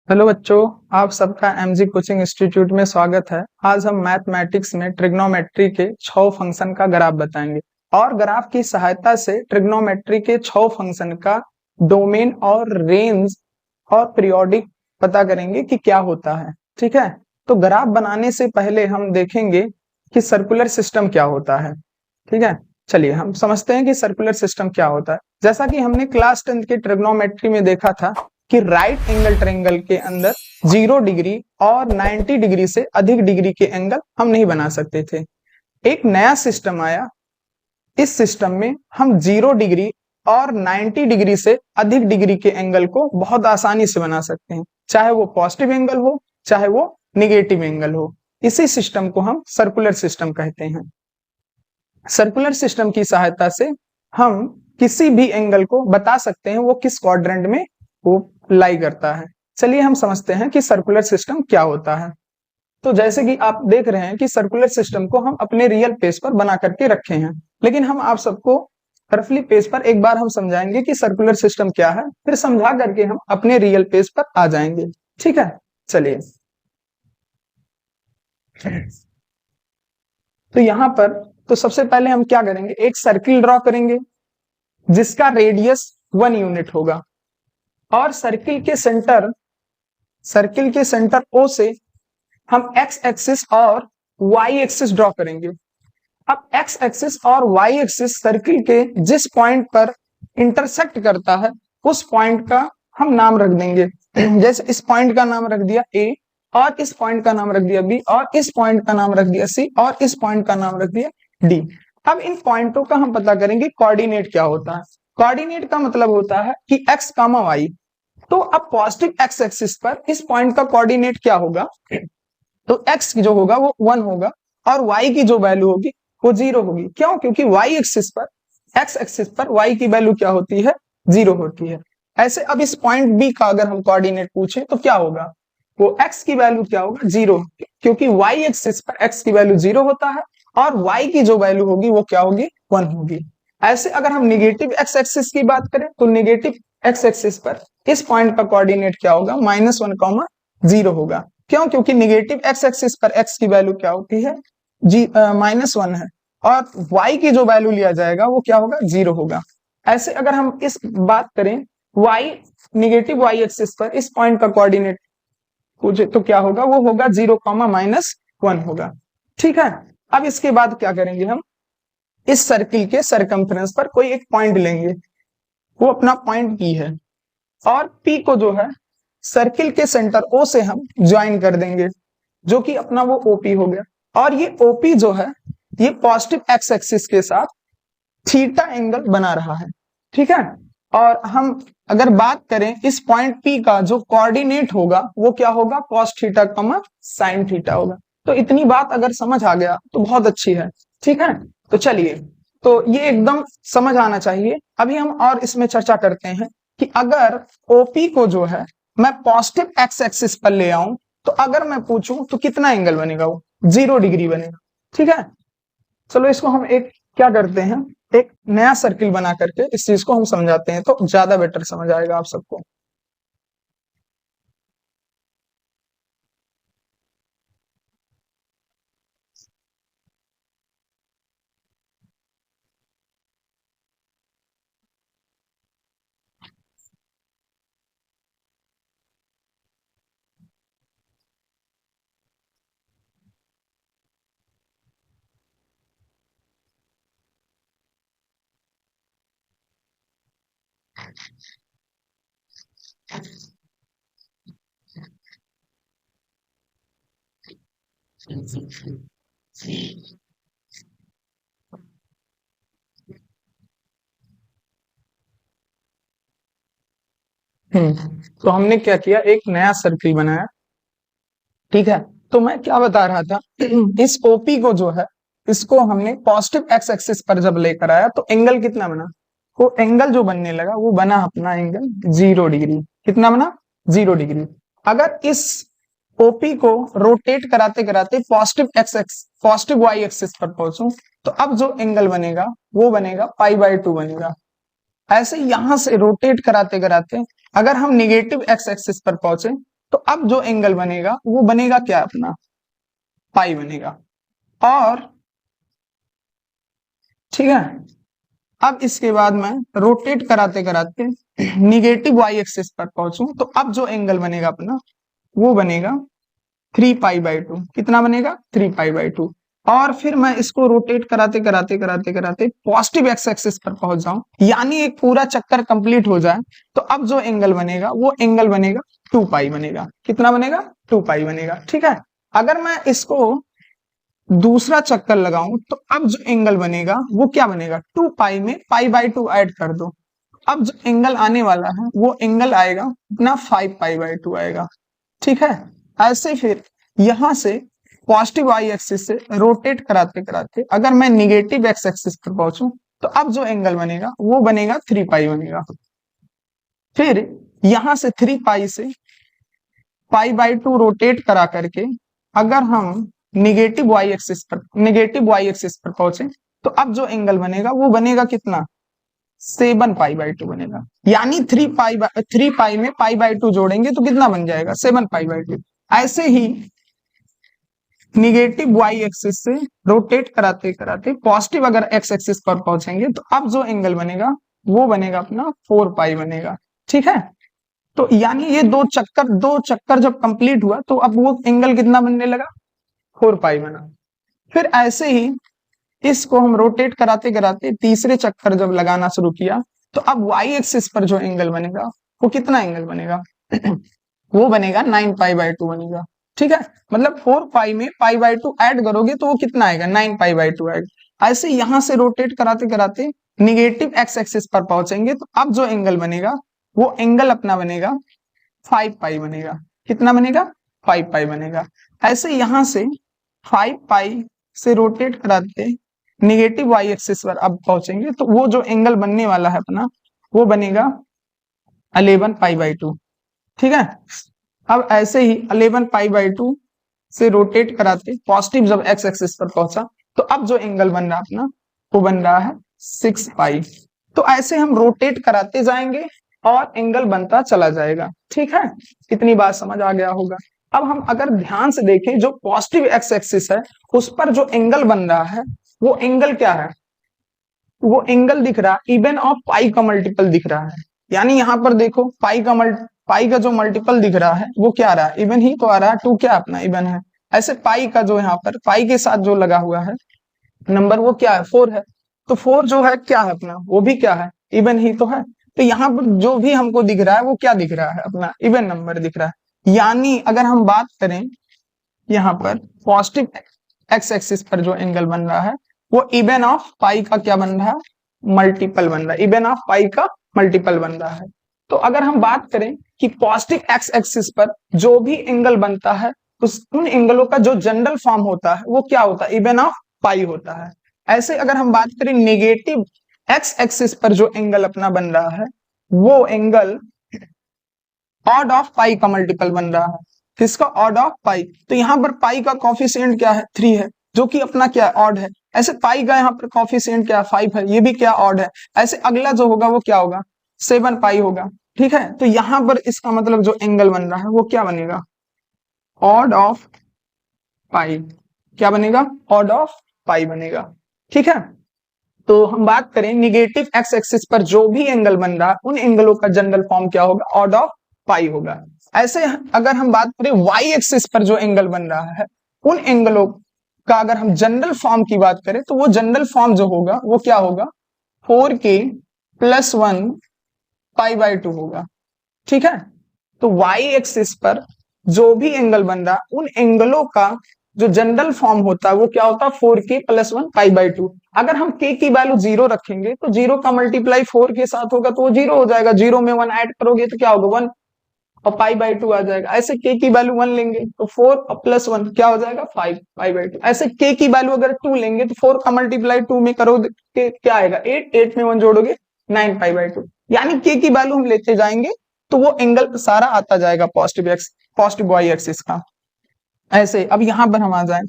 Hello बच्चों, आप सबका एमजी कोचिंग इंस्टीट्यूट में स्वागत है। आज हम मैथमेटिक्स में ट्रिग्नोमेट्री के 6 फंक्शन का ग्राफ बताएंगे और ग्राफ की सहायता से ट्रिग्नोमेट्री के 6 फंक्शन का डोमेन और रेंज और पीरियोडिक पता करेंगे कि क्या होता है। ठीक है, तो ग्राफ बनाने से पहले हम देखेंगे कि सर्कुलर सिस्टम क्या होता है। ठीक है, चलिए हम समझते हैं कि सर्कुलर सिस्टम क्या होता है। जैसा कि हमने क्लास 10 के ट्रिग्नोमेट्री में देखा था कि राइट एंगल ट्रायंगल के अंदर 0 डिग्री और 90 डिग्री से अधिक डिग्री के एंगल हम नहीं बना सकते थे। एक नया सिस्टम आया, इस सिस्टम में हम 0 डिग्री और 90 डिग्री से अधिक डिग्री के एंगल को बहुत आसानी से बना सकते हैं, चाहे वो पॉजिटिव एंगल हो चाहे वो निगेटिव एंगल हो। इसी सिस्टम को हम सर्कुलर सिस्टम कहते हैं। सर्कुलर सिस्टम की सहायता से हम किसी भी एंगल को बता सकते हैं वो किस क्वाड्रेंट में वो लाई करता है। चलिए हम समझते हैं कि सर्कुलर सिस्टम क्या होता है। तो जैसे कि आप देख रहे हैं कि सर्कुलर सिस्टम को हम अपने रियल पेज पर बना करके रखे हैं, लेकिन हम आप सबको रफली पेज पर एक बार हम समझाएंगे कि सर्कुलर सिस्टम क्या है, फिर समझा करके हम अपने रियल पेज पर आ जाएंगे। ठीक है, चलिए। तो यहाँ पर तो सबसे पहले हम क्या करेंगे, एक सर्किल ड्रॉ करेंगे जिसका रेडियस 1 यूनिट होगा और सर्किल के सेंटर O से हम एक्स एक्सिस और वाई एक्सिस ड्रॉ करेंगे। अब एक्स एक्सिस और वाई एक्सिस सर्किल के जिस पॉइंट पर इंटरसेक्ट करता है उस पॉइंट का हम नाम रख देंगे। जैसे इस पॉइंट का नाम रख दिया ए, और इस पॉइंट का नाम रख दिया बी, और इस पॉइंट का नाम रख दिया सी, और इस पॉइंट का नाम रख दिया डी। अब इन पॉइंटों का हम पता करेंगे कोऑर्डिनेट क्या होता है। कोऑर्डिनेट का मतलब होता है कि एक्स कामा वाई। तो अब पॉजिटिव एक्स एक्सिस पर इस पॉइंट का कोऑर्डिनेट क्या होगा, तो एक्स जो होगा वो 1 होगा और वाई की जो वैल्यू होगी वो 0 होगी। क्यों? क्योंकि वाई एक्सिस पर, एक्स एक्सिस पर वाई की वैल्यू क्या होती है, 0 होती है। ऐसे अब इस पॉइंट बी का अगर हम कोऑर्डिनेट पूछे तो क्या होगा, वो एक्स की वैल्यू क्या होगा, 0, क्योंकि वाई एक्सिस पर एक्स की वैल्यू 0 होता है और वाई की जो वैल्यू होगी वो क्या होगी, 1 होगी। ऐसे अगर हम निगेटिव एक्स एक्सिस की बात करें तो निगेटिव एक्स एक्सिस पर इस पॉइंट का कोऑर्डिनेट क्या होगा, -1, 0 होगा। क्यों? क्योंकि निगेटिव एक्स एक्सिस पर एक्स की वैल्यू क्या होती है, -1 है और y की जो वैल्यू लिया जाएगा वो क्या होगा, 0 होगा। ऐसे अगर हम इस बात करें y निगेटिव y एक्सिस पर इस पॉइंट का कोऑर्डिनेट पूछे तो क्या होगा, वो होगा 0, -1 होगा। ठीक है, अब इसके बाद क्या करेंगे, हम इस सर्किल के सरकमफ्रेंस पर कोई एक पॉइंट लेंगे, वो अपना पॉइंट P है, और P को जो है सर्किल के सेंटर O से हम ज्वाइन कर देंगे, जो कि अपना वो OP हो गया। और ये OP जो है ये पॉजिटिव एक्स एक्सिस के साथ थीटा एंगल बना रहा है। ठीक है, और हम अगर बात करें इस पॉइंट P का जो कोऑर्डिनेट होगा वो क्या होगा, cos थीटा कमा साइन थीटा होगा। तो इतनी बात अगर समझ आ गया तो बहुत अच्छी है। ठीक है, तो चलिए, तो ये एकदम समझ आना चाहिए। अभी हम और इसमें चर्चा करते हैं कि अगर OP को जो है मैं पॉजिटिव एक्स एक्सिस पर ले आऊं तो अगर मैं पूछूं तो कितना एंगल बनेगा, वो 0 डिग्री बनेगा। ठीक है, चलो इसको हम एक क्या करते हैं, एक नया सर्किल बना करके इस चीज को हम समझाते हैं तो ज्यादा बेटर समझ आएगा आप सबको। तो हमने क्या किया, एक नया सर्किल बनाया। ठीक है, तो मैं क्या बता रहा था, इस ओपी को जो है इसको हमने पॉजिटिव एक्स एक्सिस पर जब लेकर आया तो एंगल कितना बना, वो एंगल जो बनने लगा वो बना अपना एंगल 0 डिग्री। कितना बना, 0 डिग्री। अगर इस ओपी को रोटेट कराते कराते पॉजिटिव वाई एक्सिस पर पहुंचूं तो अब जो एंगल बनेगा वो बनेगा π/2 बनेगा। ऐसे यहां से रोटेट कराते कराते अगर हम निगेटिव एक्स एक्सिस पर पहुंचे तो अब जो एंगल बनेगा वो बनेगा क्या अपना, पाई बनेगा। और ठीक है, अब इसके बाद मैं रोटेट कराते कराते निगेटिव वाई एक्सिस पर पहुंचूं, तो अब जो एंगल बनेगा अपना वो बनेगा 3 पाई बाई 2। कितना बनेगा, 3 पाई बाई 2। और फिर मैं इसको रोटेट कराते कराते कराते कराते पॉजिटिव एक्स एक्सिस पर पहुंच जाऊं, यानी एक पूरा चक्कर कंप्लीट हो जाए, तो अब जो एंगल बनेगा वो एंगल बनेगा 2 पाई बनेगा। कितना बनेगा, 2 पाई बनेगा। ठीक है, अगर मैं इसको दूसरा चक्कर लगाऊं तो अब जो एंगल बनेगा वो क्या बनेगा, 2 पाई में पाई बाई 2 ऐड कर दो, अब जो एंगल आने वाला है वो एंगल आएगा अपना 5 पाई बाई 2 आएगा। ठीक है, ऐसे फिर यहां से पॉजिटिव वाई एक्सिस से रोटेट कराते कराते अगर मैं निगेटिव एक्स एक्सिस पर पहुंचूं, तो अब जो एंगल बनेगा वो बनेगा 3 पाई बनेगा। फिर यहां से 3 पाई से पाई बाई 2 रोटेट करा करके अगर हम निगेटिव वाई एक्सिस पर पहुंचे, तो अब जो एंगल बनेगा वो बनेगा कितना, 7 पाई बाई 2 बनेगा। यानी 3 पाई में पाई बाई 2 जोड़ेंगे तो कितना बन जाएगा, 7 पाई बाई 2। ऐसे ही निगेटिव वाई एक्सिस से रोटेट कराते कराते पॉजिटिव अगर एक्स एक्सिस पर पहुंचेंगे, तो अब जो एंगल बनेगा वो बनेगा अपना 4 पाई बनेगा। ठीक है, तो यानी ये दो चक्कर जब कंप्लीट हुआ तो अब वो एंगल कितना बनने लगा, 4 पाई बना। फिर ऐसे ही इसको हम रोटेट कराते कराते तीसरे चक्कर जब लगाना शुरू किया, तो अब वाई एक्सिस पर जो एंगल बनेगा वो कितना एंगल बनेगा वो बनेगा 9 पाई बाई 2 बनेगा। ठीक है, मतलब 4 पाई में पाई बाई 2 ऐड करोगे तो वो कितना आएगा, 9 पाई बाई 2 आएगा। ऐसे यहां से रोटेट कराते कराते निगेटिव एक्स एक्सिस पर पहुंचेंगे, तो अब जो एंगल बनेगा वो एंगल अपना बनेगा 5 पाई बनेगा। कितना बनेगा, 5 पाई बनेगा। ऐसे यहां से 5 पाई से रोटेट कराते निगेटिव वाई एक्सिस पर अब पहुंचेंगे, तो वो जो एंगल बनने वाला है अपना वो बनेगा 11 पाई बाई 2। ठीक है, अब ऐसे ही 11 पाई बाई 2 से रोटेट कराते पॉजिटिव जब एक्स एक्सिस पर पहुंचा, तो अब जो एंगल बन रहा है अपना वो बन रहा है 6 पाई। तो ऐसे हम रोटेट कराते जाएंगे और एंगल बनता चला जाएगा। ठीक है, कितनी बात समझ आ गया होगा। अब हम अगर ध्यान से देखें, जो पॉजिटिव एक्स एक्सिस है उस पर जो एंगल बन रहा है वो एंगल क्या है, वो एंगल दिख रहा है इवन ऑफ पाई का मल्टीपल दिख रहा है। यानी यहाँ पर देखो पाई का जो मल्टीपल दिख रहा है वो क्या आ रहा है, इवन ही तो आ रहा है, 2 क्या अपना इवन है। ऐसे पाई का जो यहाँ पर पाई के साथ जो लगा हुआ है नंबर वो क्या है, 4 है। तो 4 जो है क्या है अपना, वो भी क्या है, इवन ही तो है। तो यहाँ पर जो भी हमको दिख रहा है वो क्या दिख रहा है, अपना इवन नंबर दिख रहा है। यानी अगर हम बात करें यहाँ पर पॉजिटिव एक्स एक्सिस पर जो एंगल बन रहा है वो इवन ऑफ पाई का क्या बन रहा है, मल्टीपल बन रहा है, इवन ऑफ पाई का मल्टीपल बन रहा है। तो अगर हम बात करें कि पॉजिटिव एक्स एक्सिस पर जो भी एंगल बनता है उन एंगलों का जो जनरल फॉर्म होता है वो क्या होता है, इवन ऑफ पाई होता है। ऐसे अगर हम बात करें नेगेटिव एक्स एक्सिस पर जो एंगल अपना बन रहा है वो एंगल ऑड ऑफ पाई का मल्टीपल बन रहा है। किसका, ऑड ऑफ पाई। तो यहाँ पर पाई का कॉफिशिएंट क्या है, 3 है, जो कि अपना क्या ऑड है। ऐसे पाई का यहाँ पर कॉफिशिएंट क्या 5 है, ये भी क्या ऑड है। ऐसे अगला जो होगा वो क्या होगा, 7 पाई होगा। ठीक है, तो यहाँ पर इसका मतलब जो एंगल बन रहा है वो क्या बनेगा, ऑड ऑफ पाई। क्या बनेगा, ऑड ऑफ पाई बनेगा। ठीक है, तो हम बात करें निगेटिव एक्स एक्सिस पर जो भी एंगल बन रहा है उन एंगलों का जनरल फॉर्म क्या होगा, ऑड ऑफ पाई होगा। ऐसे अगर हम बात करें वाई एक्सिस पर जो एंगल बन रहा है उन एंगलों का अगर हम जनरल फॉर्म की बात करें तो वो जनरल फॉर्म जो होगा वो क्या होगा, 4k+1 पाई बाई 2 होगा। ठीक है, तो वाई एक्सिस पर जो भी एंगल बन रहा है उन एंगलों का जो जनरल फॉर्म होता है वो क्या होता है, 4k+1 पाई बाई 2। अगर हम k की वैल्यू 0 रखेंगे तो 0 का मल्टीप्लाई 4 के साथ होगा तो वो 0 हो जाएगा, 0 में 1 ऐड करोगे तो क्या होगा 1 और पाई बाई 2 आ जाएगा। ऐसे k की वैल्यू 1 लेंगे तो 4+1 क्या हो जाएगा 5 पाई बाई 2। ऐसे k की वैल्यू अगर 2 लेंगे तो 4 का मल्टीप्लाई 2 में करोगे क्या आएगा 8 में 1 जोड़ोगे 9 पाई बाई 2। यानी k की वैल्यू हम लेते जाएंगे तो वो एंगल सारा आता जाएगा पॉजिटिव वाई एक्सिस का। ऐसे अब यहां पर हम आ जाए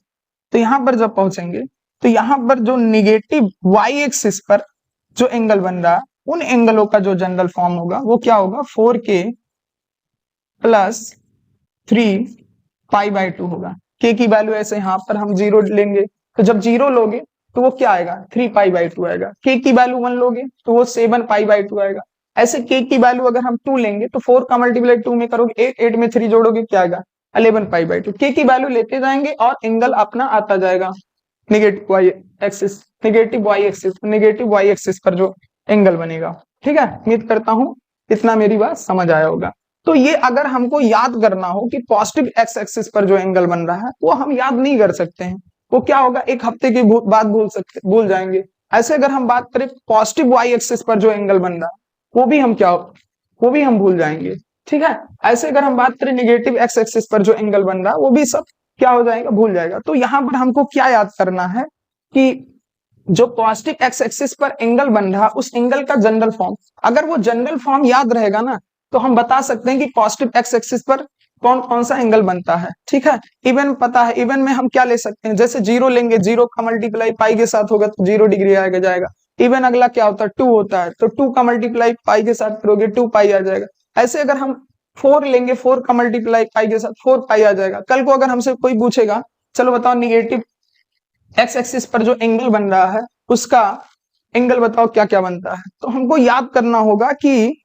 तो यहां पर जब पहुंचेंगे तो यहां पर जो निगेटिव वाई एक्सिस पर जो एंगल बन रहा है उन एंगलों का जो जनरल फॉर्म होगा वो क्या होगा, 4k+1 3π/2 होगा। के की वैल्यू ऐसे यहाँ पर हम 0 लेंगे, तो जब 0 लोगे तो वो क्या आएगा, 3π/2 आएगा। के की वैल्यू 1 लोगे तो वो 7π/2 आएगा। ऐसे के की वैल्यू अगर हम 2 लेंगे तो 4 का मल्टीप्लाई 2 में करोगे 8, 8 में 3 जोड़ोगे क्या आएगा, 11π/2। के की वैल्यू लेते जाएंगे और एंगल अपना आता जाएगा negative Y axis, negative Y axis पर जो एंगल बनेगा। ठीक है, उम्मीद करता हूं इतना मेरी बात समझ आया होगा। तो ये अगर हमको याद करना हो कि पॉजिटिव एक्स एक्सिस पर जो एंगल बन रहा है वो हम याद नहीं कर सकते हैं, वो क्या होगा, एक हफ्ते की बात भूल जाएंगे। ऐसे अगर हम बात करें पॉजिटिव वाई एक्सिस पर जो एंगल बन रहा है वो भी हम भूल जाएंगे। ठीक है, ऐसे अगर हम बात करें निगेटिव एक्स एक्सिस पर जो एंगल बन रहा है वो भी सब क्या हो जाएगा, भूल जाएगा। तो यहाँ पर हमको क्या याद करना है कि जो पॉजिटिव एक्स एक्सिस पर एंगल बन रहा उस एंगल का जनरल फॉर्म, अगर वो जनरल फॉर्म याद रहेगा ना तो हम बता सकते हैं कि पॉजिटिव एक्स एक्सिस पर कौन कौन सा एंगल बनता है। ठीक है, इवन पता है, इवन में हम क्या ले सकते हैं, जैसे 0 लेंगे, 0 का मल्टीप्लाई पाई के साथ होगा तो 0 डिग्री आएगा जाएगा। इवन अगला क्या होता है, 2 होता है, तो 2 का मल्टीप्लाई पाई के साथ करोगे 2π आ जाएगा। ऐसे अगर हम 4 लेंगे, 4 का मल्टीप्लाई पाई के साथ 4π आ जाएगा। कल को अगर हमसे कोई पूछेगा चलो बताओ निगेटिव एक्स एक्सिस पर जो एंगल बन रहा है उसका एंगल बताओ क्या क्या बनता है, तो हमको याद करना होगा कि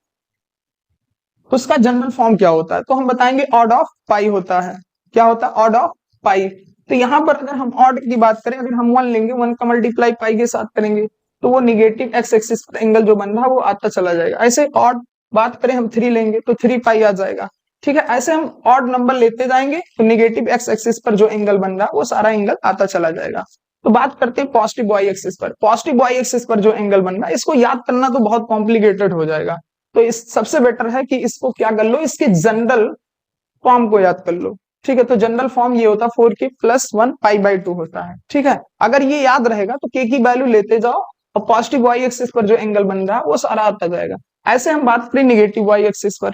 उसका जनरल फॉर्म क्या होता है। तो हम बताएंगे ऑड ऑफ पाई होता है। क्या होता है, ऑड ऑफ पाई। तो यहाँ पर अगर हम ऑड की बात करें, अगर हम 1 लेंगे, 1 का मल्टीप्लाई पाई के साथ करेंगे तो वो निगेटिव एक्स एक्सिस पर एंगल जो बन रहा है वो आता चला जाएगा। ऐसे ऑड बात करें हम 3 लेंगे तो 3π आ जाएगा। ठीक है, ऐसे हम ऑड नंबर लेते जाएंगे तो निगेटिव एक्स एक्सिस पर जो एंगल बन रहा है वो सारा एंगल आता चला जाएगा। तो बात करते हैं पॉजिटिव वाई एक्सिस पर। पॉजिटिव वाई एक्सिस पर जो एंगल बन रहा है इसको याद करना तो बहुत कॉम्प्लिकेटेड हो जाएगा, तो इस सबसे बेटर है कि इसको क्या कर लो, इसके जनरल फॉर्म को याद कर लो। ठीक है, तो जनरल फॉर्म ये होता है 4k + 1π/2 होता है। ठीक है, अगर ये याद रहेगा तो k की वैल्यू लेते जाओ और पॉजिटिव वाई एक्सिस पर जो एंगल बन रहा है वो सारा आता जाएगा। ऐसे हम बात करें निगेटिव वाई एक्सिस पर,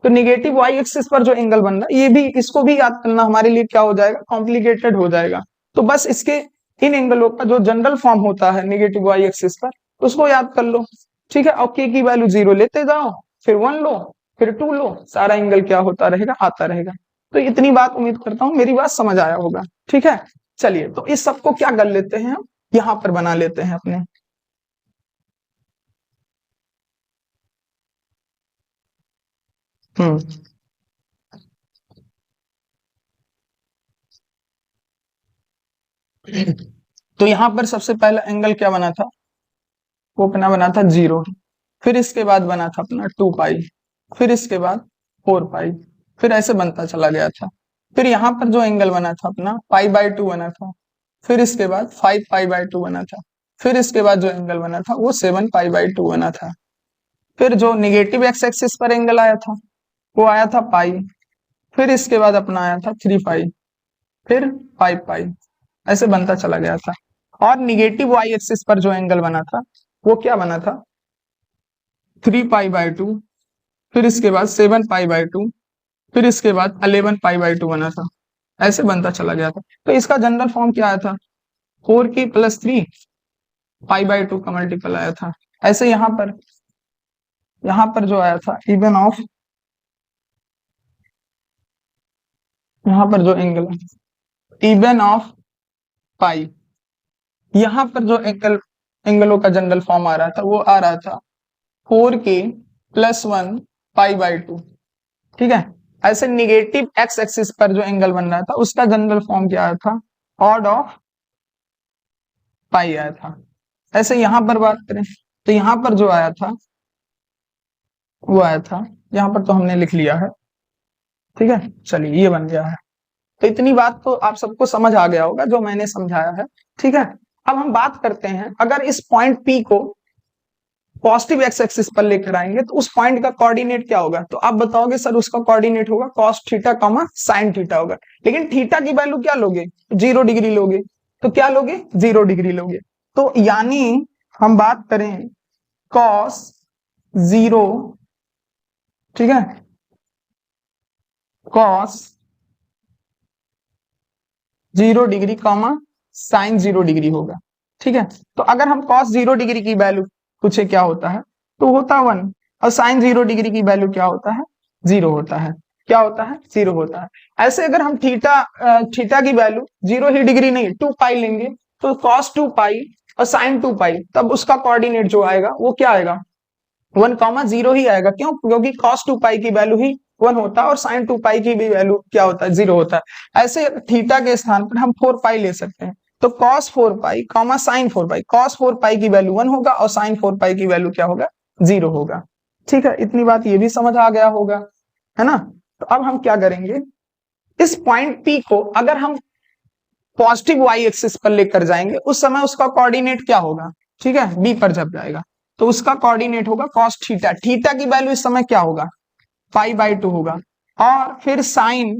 तो निगेटिव वाई एक्सिस पर जो एंगल बन रहा है ये भी, इसको भी याद करना हमारे लिए क्या हो जाएगा, कॉम्प्लिकेटेड हो जाएगा। तो बस इसके इन एंगलों का जो जनरल फॉर्म होता है निगेटिव वाई एक्सिस पर उसको याद कर लो। ठीक है, और के की वैल्यू 0 लेते जाओ, फिर 1 लो, फिर 2 लो, सारा एंगल क्या होता रहेगा, आता रहेगा। तो इतनी बात उम्मीद करता हूं मेरी बात समझ आया होगा। ठीक है, चलिए तो इस सबको क्या कर लेते हैं हम, यहां पर बना लेते हैं अपने। हम्म तो यहां पर सबसे पहला एंगल क्या बना था, वो अपना बना था 0। फिर इसके बाद बना था अपना 2π, फिर इसके बाद 4π, फिर ऐसे बनता चला गया था। फिर यहाँ पर जो एंगल बना था अपना π/2 बना था, फिर इसके बाद 5π/2 बना था, फिर इसके बाद जो एंगल बना था वो 7π/2 बना था। फिर जो निगेटिव एक्स एक्सिस पर एंगल आया था वो आया था पाई, फिर इसके बाद अपना आया था 3π, फिर 5π, ऐसे बनता चला गया था। और निगेटिव वाई एक्सिस पर जो एंगल बना था वो क्या बना था, 3π/2, फिर इसके बाद 7π/2, फिर इसके बाद 11π/2 बना था। ऐसे बनता चला गया था। तो इसका जनरल फॉर्म क्या आया था, 4k + 3π/2 का मल्टीपल आया था। ऐसे यहाँ पर जो आया था इवन ऑफ, यहाँ पर जो एंगल इवन ऑफ पाई, यहाँ पर जो एंगलों का जनरल फॉर्म आ रहा था वो आ रहा था 4k + 1π/2। ठीक है, ऐसे निगेटिव एक्स एक्सिस पर जो एंगल बन रहा था उसका जनरल फॉर्म क्या आया था, ऑड ऑफ पाई आया था। ऐसे यहां पर बात करें तो यहां पर जो आया था वो आया था, यहां पर तो हमने लिख लिया है। ठीक है, चलिए ये बन गया है। तो इतनी बात तो आप सबको समझ आ गया होगा जो मैंने समझाया है। ठीक है, अब हम बात करते हैं अगर इस पॉइंट P को पॉजिटिव एक्स एक्सिस पर लेकर आएंगे तो उस पॉइंट का कोऑर्डिनेट क्या होगा, तो आप बताओगे सर उसका कोऑर्डिनेट होगा cos थीटा, sin थीटा होगा। लेकिन थीटा की वैल्यू क्या लोगे, 0 डिग्री लोगे। तो क्या लोगे, 0 डिग्री लोगे। तो यानी हम बात करें cos 0, ठीक है, cos 0 डिग्री sin 0 डिग्री होगा। ठीक है, तो अगर हम cos 0 डिग्री की वैल्यू पूछे क्या होता है तो होता 1, और sin 0 डिग्री की वैल्यू क्या होता है, 0 होता है। क्या होता है, 0 होता है। ऐसे अगर हम थीटा की वैल्यू 0 ही डिग्री नहीं 2 पाई लेंगे तो cos 2 पाई और sin 2 पाई, तब उसका कोऑर्डिनेट जो आएगा वो क्या आएगा, 1,0 ही आएगा। क्यों, क्योंकि cos 2 पाई की वैल्यू ही 1 होता है और sin 2 पाई की भी वैल्यू क्या होता है, 0 होता है। ऐसे थीटा के स्थान पर हम 4 पाई ले सकते हैं, तो cos 4 पाई sin 4 पाई, cos 4 पाई की वैल्यू 1 होगा और sin 4 पाई की वैल्यू क्या होगा, 0 होगा। ठीक है, इतनी बात ये भी समझ आ गया होगा, है ना। तो अब हम क्या करेंगे, इस पॉइंट P को अगर हम पॉजिटिव वाई एक्सिस पर लेकर जाएंगे उस समय उसका कोऑर्डिनेट क्या होगा, ठीक है, बी पर जब जाएगा तो उसका कोऑर्डिनेट होगा cos थीटा। थीटा की वैल्यू इस समय क्या होगा, π/2 होगा, और फिर sin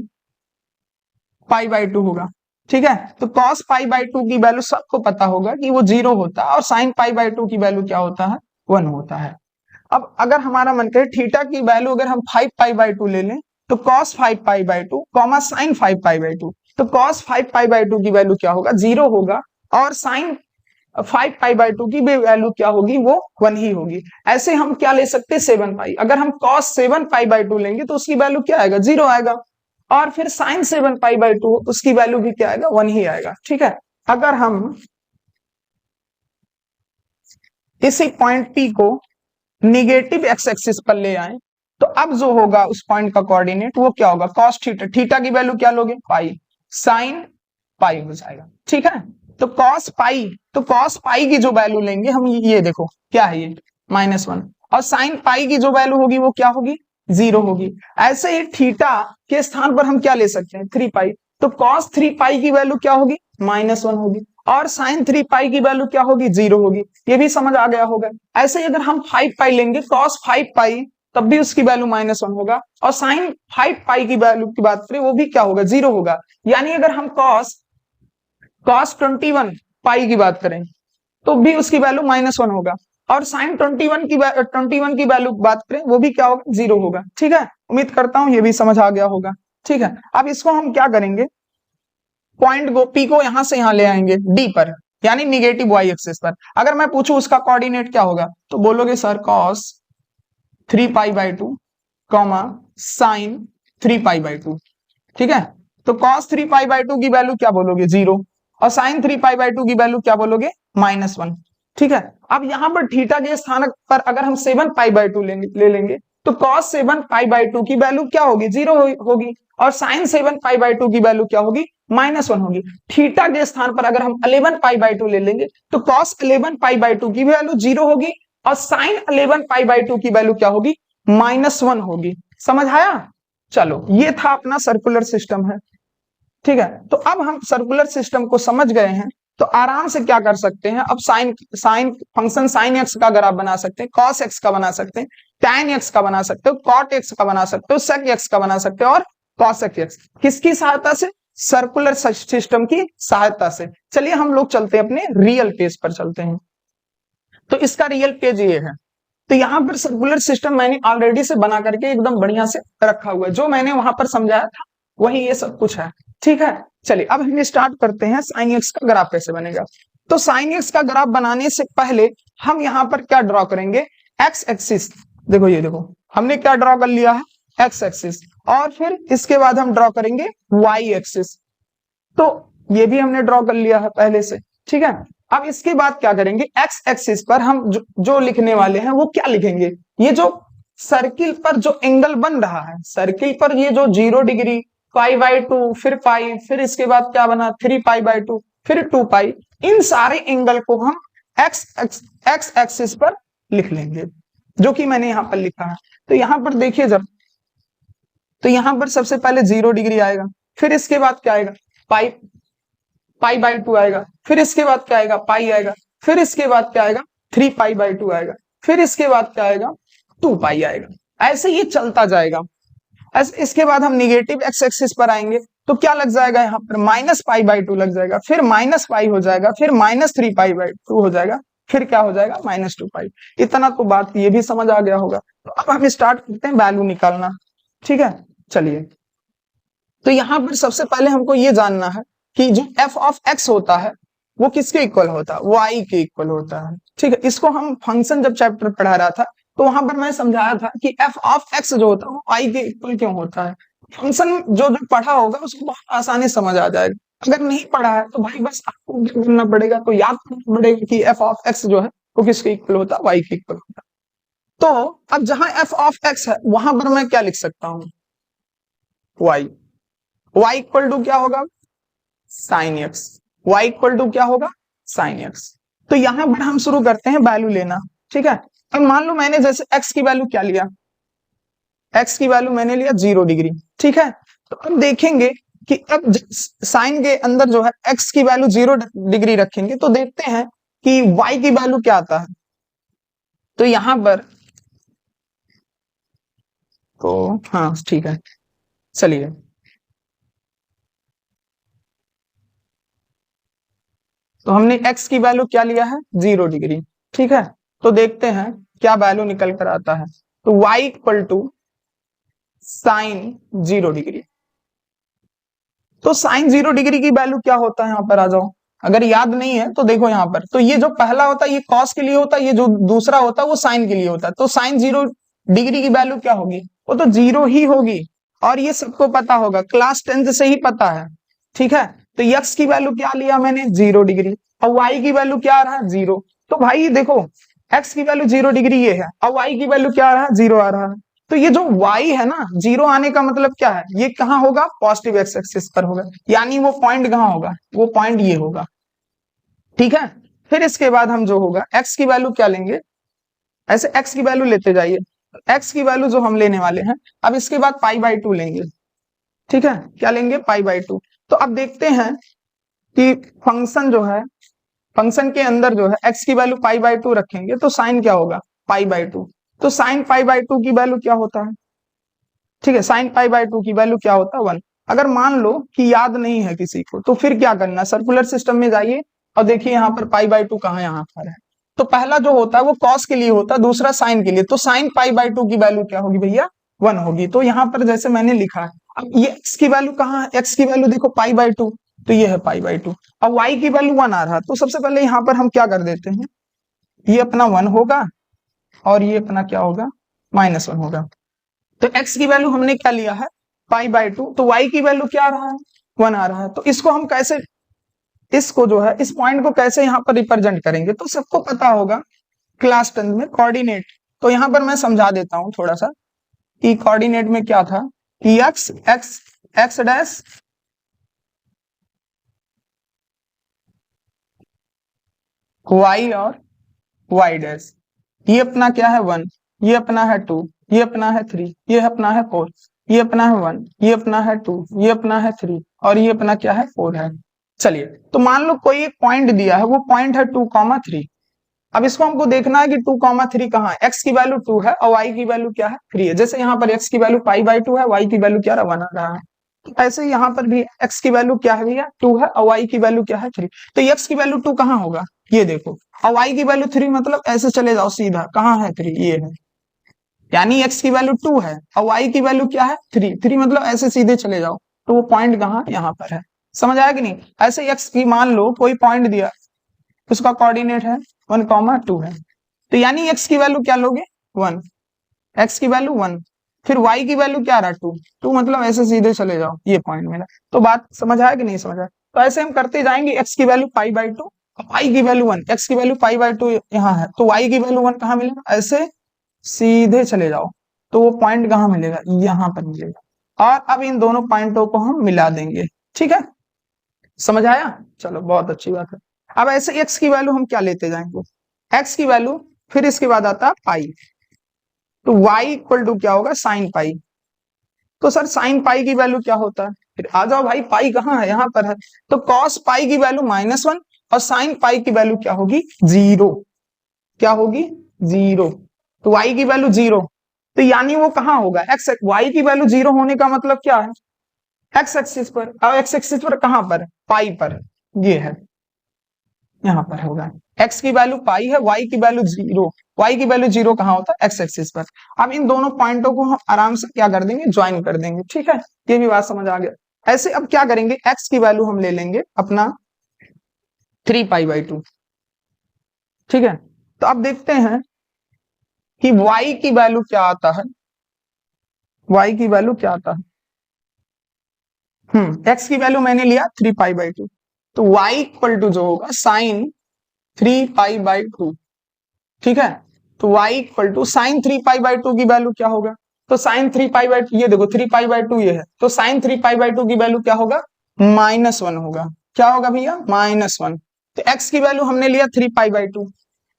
π/2 होगा। ठीक है, तो cos π/2 की वैल्यू सबको पता होगा कि वो 0 होता है और sin π/2 की वैल्यू क्या होता है, 1 होता है। अब अगर हमारा मन करे थीटा की वैल्यू अगर हम 5π/2 ले लें तो cos 5π/2 sin 5π/2, तो cos 5π/2 की वैल्यू क्या होगा, 0 होगा, और sin 5π/2 की भी वैल्यू क्या होगी, वो 1 ही होगी। ऐसे हम क्या ले सकते हैं, 7 पाई, अगर हम cos 7π/2 लेंगे तो उसकी वैल्यू क्या आएगा, 0 आएगा, और फिर sin 7π/2 उसकी वैल्यू भी क्या आएगा, 1 ही आएगा। ठीक है, अगर हम इसी पॉइंट P को निगेटिव एक्स एक्सिस पर ले आए तो अब जो होगा उस पॉइंट का कोऑर्डिनेट वो क्या होगा, cos थीटा, थीटा की वैल्यू क्या लोगे, पाई, sin पाई हो जाएगा। ठीक है, तो cos पाई, तो cos पाई की जो वैल्यू लेंगे हम, ये देखो क्या है, ये -1, और sin पाई की जो वैल्यू होगी वो क्या होगी, 0 होगी। ऐसे ही थीटा के स्थान पर हम क्या ले सकते हैं, 3 पाई, तो cos 3 पाई की वैल्यू क्या होगी, -1 होगी, और sin 3 पाई की वैल्यू क्या होगी, 0 होगी। ये भी समझ आ गया होगा। ऐसे ही अगर हम 5 पाई लेंगे, cos 5 पाई, तब भी उसकी वैल्यू -1 होगा, और sin 5 पाई की वैल्यू की बात करें वो भी क्या होगा, 0 होगा। यानी अगर हम cos 21 पाई की बात करें तो भी उसकी वैल्यू -1 होगा, और sin 21 की वैल्यू बात करें वो भी क्या होगा, 0 होगा। ठीक है, उम्मीद करता हूं ये भी समझ आ गया होगा। ठीक है, अब इसको हम क्या करेंगे, पॉइंट P को यहां से यहां ले आएंगे D पर, यानी निगेटिव वाई एक्सिस पर। अगर मैं पूछूं उसका कोऑर्डिनेट क्या होगा, तो बोलोगे सर cos 3π/2 sin 3π/2। ठीक है, तो cos 3π/2 की वैल्यू क्या बोलोगे, 0, और sin 3π/2 की वैल्यू क्या बोलोगे, -1। ठीक है, अब यहां पर थीटा के स्थान पर अगर हम 7π/2 ले लेंगे तो cos 7π/2 की वैल्यू क्या होगी, 0 होगी, और sin 7π/2 की वैल्यू क्या होगी, -1 होगी। थीटा के स्थान पर अगर हम 11π/2 ले लेंगे तो cos 11π/2 की वैल्यू 0 होगी, और sin 11π/2 की वैल्यू क्या होगी, -1 होगी। समझ आया, चलो ये था अपना सर्कुलर सिस्टम है। ठीक है, तो अब हम सर्कुलर सिस्टम को समझ गए हैं तो आराम से क्या कर सकते हैं, अब साइन फंक्शन साइन एक्स का ग्राफ बना सकते हैं, कॉस एक्स का बना सकते हैं, tan एक्स का बना सकते हो, कॉट एक्स का बना सकते हो, सेक एक्स का बना सकते हो, और कॉसेक एक्स। किसकी सहायता से, सर्कुलर सिस्टम की सहायता से। चलिए हम लोग चलते हैं अपने रियल पेज पर चलते हैं। तो इसका रियल पेज ये है, तो यहाँ पर सर्कुलर सिस्टम मैंने ऑलरेडी से बना करके एकदम बढ़िया से रखा हुआ है, जो मैंने वहां पर समझाया था वही ये सब कुछ है। ठीक है, चलिए अब हम स्टार्ट करते हैं साइन एक्स का ग्राफ कैसे बनेगा। तो साइन एक्स का ग्राफ बनाने से पहले हम यहाँ पर क्या ड्रॉ करेंगे, एक्स एक्सिस। देखो ये देखो हमने क्या ड्रॉ कर लिया है, एक्स एक्सिस, और फिर इसके बाद हम ड्रॉ करेंगे वाई एक्सिस, तो ये भी हमने ड्रॉ कर लिया है पहले से। ठीक है, अब इसके बाद क्या करेंगे, एक्स एक्सिस पर हम जो लिखने वाले हैं वो क्या लिखेंगे, ये जो सर्किल पर जो एंगल बन रहा है, सर्किल पर ये जो 0 डिग्री, π/2, फिर पाई, फिर इसके बाद क्या बना 3π/2, फिर 2 पाई, इन सारे एंगल को हम एक्स एक्सिस पर लिख लेंगे, जो कि मैंने यहां पर लिखा है। तो यहां पर देखिए जब, तो यहां पर सबसे पहले 0 डिग्री आएगा, फिर इसके बाद क्या आएगा, π/2 आएगा, फिर इसके बाद क्या आएगा, पाई आएगा, फिर इसके बाद क्या आएगा, 3π/2 आएगा, फिर इसके बाद क्या आएगा, 2 पाई आएगा। ऐसे ये चलता जाएगा। इसके बाद हम निगेटिव एक्स एक्सिस पर आएंगे तो क्या लग जाएगा, यहाँ पर -π/2 लग जाएगा, फिर -π हो जाएगा, फिर -3π/2 हो जाएगा, फिर क्या हो जाएगा, -2 पाई। इतना तो बात ये भी समझ आ गया होगा। तो अब हम स्टार्ट करते हैं वैल्यू निकालना। ठीक है, चलिए, तो यहाँ पर सबसे पहले हमको ये जानना है कि जो f ऑफ x होता है वो किसके इक्वल होता है, y के इक्वल होता है। ठीक है, इसको हम फंक्शन जब चैप्टर पढ़ा रहा था तो वहां पर मैं समझाया था कि f ऑफ x जो होता है वो y के इक्वल क्यों होता है। फंक्शन जो जो पढ़ा होगा उसको बहुत आसानी से समझ आ जाएगा। अगर नहीं पढ़ा है तो भाई बस आपको क्या करना पड़ेगा, तो याद करना पड़ेगा कि एफ ऑफ एक्स जो है वो किसके इक्वल होता है, वाई के इक्वल होता है। तो अब जहां एफ ऑफ एक्स है वहां पर मैं क्या लिख सकता हूं, वाई। वाई इक्वल टू क्या होगा, sine x. Y equal to क्या होगा, साइन एक्स। तो यहां पर हम शुरू करते हैं वैल्यू लेना। ठीक है, अब मान लो मैंने जैसे एक्स की वैल्यू क्या लिया, एक्स की वैल्यू मैंने लिया 0 डिग्री। ठीक है, तो अब देखेंगे कि अब साइन के अंदर जो है एक्स की वैल्यू 0 डिग्री रखेंगे तो देखते हैं कि वाई की वैल्यू क्या आता है। तो यहां पर तो हाँ ठीक है, चलिए। तो हमने एक्स की वैल्यू क्या लिया है, 0 डिग्री। ठीक है, तो देखते हैं क्या वैल्यू निकल कर आता है। तो y equal to sine 0 degree. तो साइन 0 डिग्री की वैल्यू क्या होता है, यहाँ पर आ जाओ। अगर याद नहीं है तो देखो यहाँ पर, तो ये जो पहला होता है ये कॉस के लिए होता है, ये जो दूसरा होता है वो साइन के लिए होता है। तो साइन 0 डिग्री की वैल्यू क्या होगी, वो तो 0 ही होगी। और ये सबको पता होगा, क्लास 10th से ही पता है। ठीक है, तो यक्स की वैल्यू क्या लिया मैंने, 0 डिग्री। और वाई की वैल्यू क्या आ रहा है, 0। तो भाई देखो, एक्स की वैल्यू 0 डिग्री ये है, और वाई की वैल्यू क्या आ रहा है, 0 आ रहा है। तो ये जो y है ना, 0 आने का मतलब क्या है, ये कहाँ होगा, पॉजिटिव एक्स एक्सिस पर होगा। यानी वो पॉइंट कहाँ होगा, वो पॉइंट ये होगा। ठीक है, फिर इसके बाद हम जो होगा x की वैल्यू क्या लेंगे, ऐसे x की वैल्यू लेते जाइए। x की वैल्यू जो हम लेने वाले हैं, अब इसके बाद पाई/2 लेंगे। ठीक है, क्या लेंगे, पाई/2। तो अब देखते हैं कि फंक्शन जो है, फंक्शन के अंदर जो है x की वैल्यू पाई/2 रखेंगे तो साइन क्या होगा, पाई/2। तो साइन पाई/2 की वैल्यू क्या होता है, ठीक है, साइन पाई/2 की वैल्यू क्या होता है, 1। अगर मान लो कि याद नहीं है किसी को तो फिर क्या करना, सर्कुलर सिस्टम में जाइए और देखिए यहाँ पर पाई/2 कहाँ, यहाँ पर है। तो पहला जो होता है वो कॉस के लिए होता है, दूसरा साइन के लिए। तो साइन पाई/2 की वैल्यू क्या होगी भैया, 1 होगी। तो यहाँ पर जैसे मैंने लिखा है, अब ये एक्स की वैल्यू कहाँ है, एक्स की वैल्यू देखो पाई/2, तो ये है पाई/2। अब वाई की वैल्यू 1 आ रहा है, तो सबसे पहले यहाँ पर हम क्या कर देते हैं, ये अपना 1 होगा और ये अपना क्या होगा, -1 होगा। तो x की वैल्यू हमने क्या लिया है, पाई/2। तो y की वैल्यू क्या आ रहा है, 1 आ रहा है। तो इसको हम कैसे, इसको जो है इस पॉइंट को कैसे यहाँ पर रिप्रेजेंट करेंगे, तो सबको पता होगा क्लास 10 में कोऑर्डिनेट। तो यहाँ पर मैं समझा देता हूँ थोड़ा सा कि कोऑर्डिनेट में क्या था, कि x x x dash y और y डैश, ये अपना क्या है 1, ये अपना है 2, ये अपना है 3, ये अपना है 4, ये अपना है 1, ये अपना है 2, ये अपना है 3, और ये अपना क्या है 4 है। चलिए, तो मान लो कोई एक पॉइंट दिया है, वो पॉइंट है 2,3। अब इसको हमको देखना है कि 2,3 कहाँ है, x की वैल्यू 2 है और y की वैल्यू क्या है, 3 है। जैसे यहाँ पर x की वैल्यू पाई/2 है, y की वैल्यू क्या रहा, 1 आ रहा है। तो ऐसे यहाँ पर भी x की वैल्यू क्या है भैया, 2 है और y की वैल्यू क्या है, 3। तो x की वैल्यू 2 कहाँ होगा, ये देखो, और y की वैल्यू 3, मतलब ऐसे चले जाओ सीधा, कहाँ है 3, ये है। यानी x की वैल्यू 2 है और y की वैल्यू क्या है, 3 मतलब ऐसे सीधे चले जाओ। तो वो पॉइंट कहाँ, यहाँ पर है। समझ आया कि नहीं। ऐसे x की मान लो कोई पॉइंट दिया, उसका कोऑर्डिनेट है 1,2 है। तो यानी x की वैल्यू क्या लोगे, 1, x की वैल्यू 1। फिर y की वैल्यू क्या रहा, 2 मतलब ऐसे सीधे चले जाओ, ये पॉइंट मिला। तो बात समझ आया कि नहीं समझ आया। तो ऐसे हम करते जाएंगे, x की वैल्यू पाई/2, y की वैल्यू 1, x की वैल्यू पाई/2 यहाँ है, तो y की वैल्यू 1 कहाँ मिलेगा, ऐसे सीधे चले जाओ। तो वो पॉइंट कहाँ मिलेगा, यहाँ पर मिलेगा। और अब इन दोनों पॉइंटों को हम मिला देंगे। ठीक है, समझ आया, चलो बहुत अच्छी बात है। अब ऐसे x की वैल्यू हम क्या लेते जाएंगे, x की वैल्यू, फिर इसके बाद आता है पाई। तो y इक्वल टू क्या होगा, साइन पाई। तो सर साइन पाई की वैल्यू क्या होता है, फिर आ जाओ भाई, पाई कहाँ है, यहाँ पर है। तो कॉस पाई की वैल्यू -1 और साइन पाई की वैल्यू क्या होगी, 0। क्या होगी, 0। तो y की वैल्यू 0, तो यानी वो कहाँ होगा, एक्स, y की वैल्यू 0 होने का मतलब क्या है, एक्स एक्सिस पर। अब एक्स एक्सिस पर कहाँ पर, पाई पर, ये है, यहाँ पर होगा। x की वैल्यू पाई है, y की वैल्यू 0। y की वैल्यू 0 कहाँ होता है, एक्स एक्सिस पर। अब इन दोनों पॉइंटों को हम आराम से क्या कर देंगे, ज्वाइन कर देंगे। ठीक है, ये भी बात समझ आ गया। ऐसे अब क्या करेंगे, x की वैल्यू हम ले लेंगे अपना 3π/2। ठीक है, तो अब देखते हैं कि y की वैल्यू क्या आता है, y की वैल्यू क्या आता है। एक्स की वैल्यू मैंने लिया 3π/2, तो y इक्वल टू जो होगा साइन 3π/2। ठीक है, तो y इक्वल टू साइन 3π/2 की वैल्यू क्या होगा, तो साइन 3π/2 ये देखो 3π/2 ये है, तो साइन 3π/2 की वैल्यू क्या होगा, -1 होगा। क्या होगा भैया, -1। तो x की वैल्यू हमने लिया 3π/2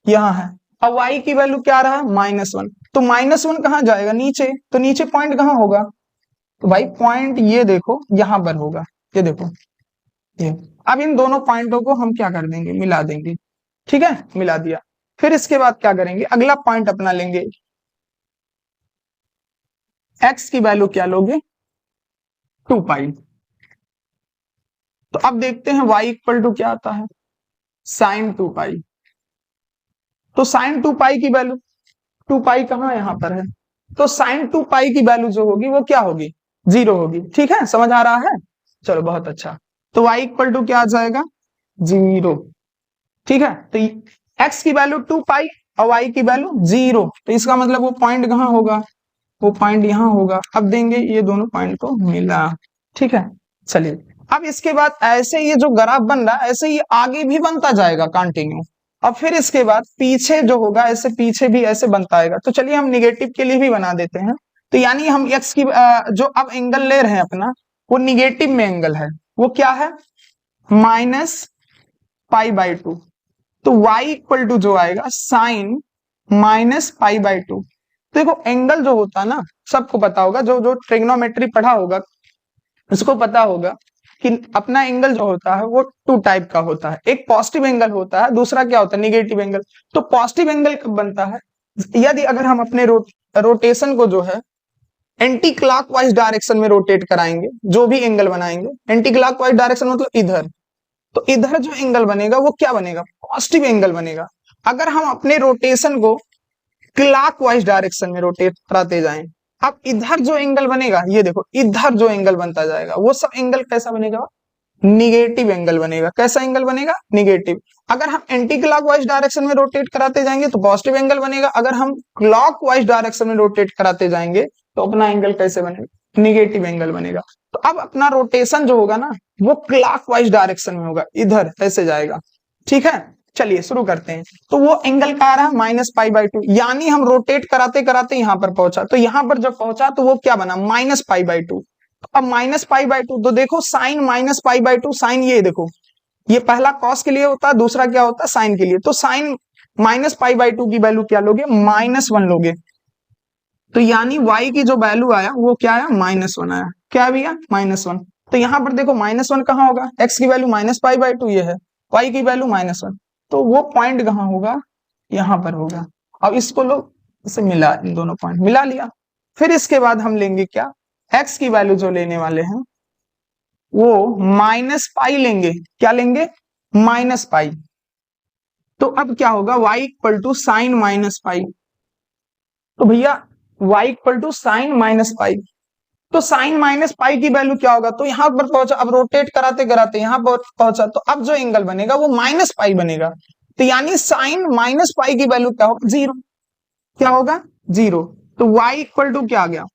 यहाँ है, अब y की वैल्यू क्या रहा, -1। तो -1 कहाँ जाएगा, नीचे, तो नीचे पॉइंट कहाँ होगा, तो भाई पॉइंट ये देखो यहां पर होगा, ये देखो ये। अब इन दोनों पॉइंटों को हम क्या कर देंगे, मिला देंगे। ठीक है, मिला दिया। फिर इसके बाद क्या करेंगे, अगला पॉइंट अपना लेंगे, x की वैल्यू क्या लोगे, 2π। तो अब देखते हैं y इक्वल टू क्या आता है, साइन 2π। तो साइन 2π की वैल्यू, 2π कहाँ यहाँ पर है, तो साइन 2π की वैल्यू जो होगी वो क्या होगी, 0 होगी। ठीक है, समझ आ रहा है, चलो बहुत अच्छा। तो y इक्वल टू क्या आ जाएगा, 0। ठीक है, तो x की वैल्यू 2π और y की वैल्यू 0, तो इसका मतलब वो पॉइंट कहाँ होगा, वो पॉइंट यहाँ होगा। अब देंगे ये दोनों पॉइंट को मिला। ठीक है, चलिए अब इसके बाद ऐसे ये जो ग्राफ बन रहा है ऐसे ही आगे भी बनता जाएगा कंटिन्यू, और फिर इसके बाद पीछे जो होगा ऐसे पीछे भी ऐसे बनता आएगा। तो चलिए हम निगेटिव के लिए भी बना देते हैं। तो यानी हम x की जो अब एंगल ले रहे हैं अपना, वो निगेटिव में एंगल है, वो क्या है, -π/2। तो y इक्वल टू जो आएगा साइन -π/2। देखो एंगल जो होता है ना, सबको पता होगा, जो जो ट्रिग्नोमेट्री पढ़ा होगा उसको पता होगा कि अपना एंगल जो होता है वो 2 टाइप का होता है, एक पॉजिटिव एंगल होता है, दूसरा क्या होता है, निगेटिव एंगल। तो पॉजिटिव एंगल कब बनता है, यदि अगर हम अपने रोटेशन को जो है एंटी क्लॉकवाइज डायरेक्शन में रोटेट कराएंगे, जो भी एंगल बनाएंगे एंटी क्लॉकवाइज डायरेक्शन मतलब इधर, तो इधर जो एंगल बनेगा वो क्या बनेगा, पॉजिटिव एंगल बनेगा। अगर हम अपने रोटेशन को क्लॉकवाइज डायरेक्शन में रोटेट कराते जाएं, अब इधर जो एंगल बनेगा, ये देखो इधर जो एंगल बनता जाएगा वो सब एंगल कैसा बनेगा, निगेटिव एंगल बनेगा। कैसा एंगल बनेगा, निगेटिव। अगर हम एंटी क्लॉकवाइज डायरेक्शन में रोटेट कराते जाएंगे तो पॉजिटिव एंगल बनेगा, अगर हम क्लॉकवाइज डायरेक्शन में रोटेट कराते जाएंगे तो अपना एंगल कैसे बनेगा, निगेटिव एंगल बनेगा। तो अब अपना रोटेशन जो होगा ना वो क्लॉकवाइज डायरेक्शन में होगा, इधर ऐसे जाएगा। ठीक है, चलिए शुरू करते हैं। तो वो एंगल का आ रहा है -π/2, यानी हम रोटेट कराते कराते यहां पर पहुंचा, तो यहां पर जब पहुंचा तो वो क्या बना, -π/2। अब -π/2 तो देखो साइन -π/2, साइन ये देखो ये पहला कॉस के लिए होता है, दूसरा क्या होता है, साइन के लिए। तो साइन -π/2 की वैल्यू क्या लोगे, -1 लोगे। तो यानी y की जो वैल्यू आया वो क्या आया, -1 आया। क्या भैया, -1। तो यहां पर देखो -1 कहाँ होगा, x की वैल्यू -π/2 ये है, y की वैल्यू -1, तो वो पॉइंट कहाँ होगा, यहां पर होगा। अब इसको लोग इसे मिला, इन दोनों पॉइंट मिला लिया। फिर इसके बाद हम लेंगे क्या, x की वैल्यू जो लेने वाले हैं वो -π लेंगे। क्या लेंगे, -π। तो अब क्या होगा, y इक्वल टू साइन -π। तो भैया y इक्वल टू साइन -π, तो साइन -π की वैल्यू क्या होगा, तो यहां पर पहुंचा, अब रोटेट कराते कराते यहां पर पहुंचा, तो अब जो एंगल बनेगा वो -π बनेगा। तो यानी साइन -π की वैल्यू क्या होगा, 0। क्या होगा, 0। तो y इक्वल टू क्या आ गया,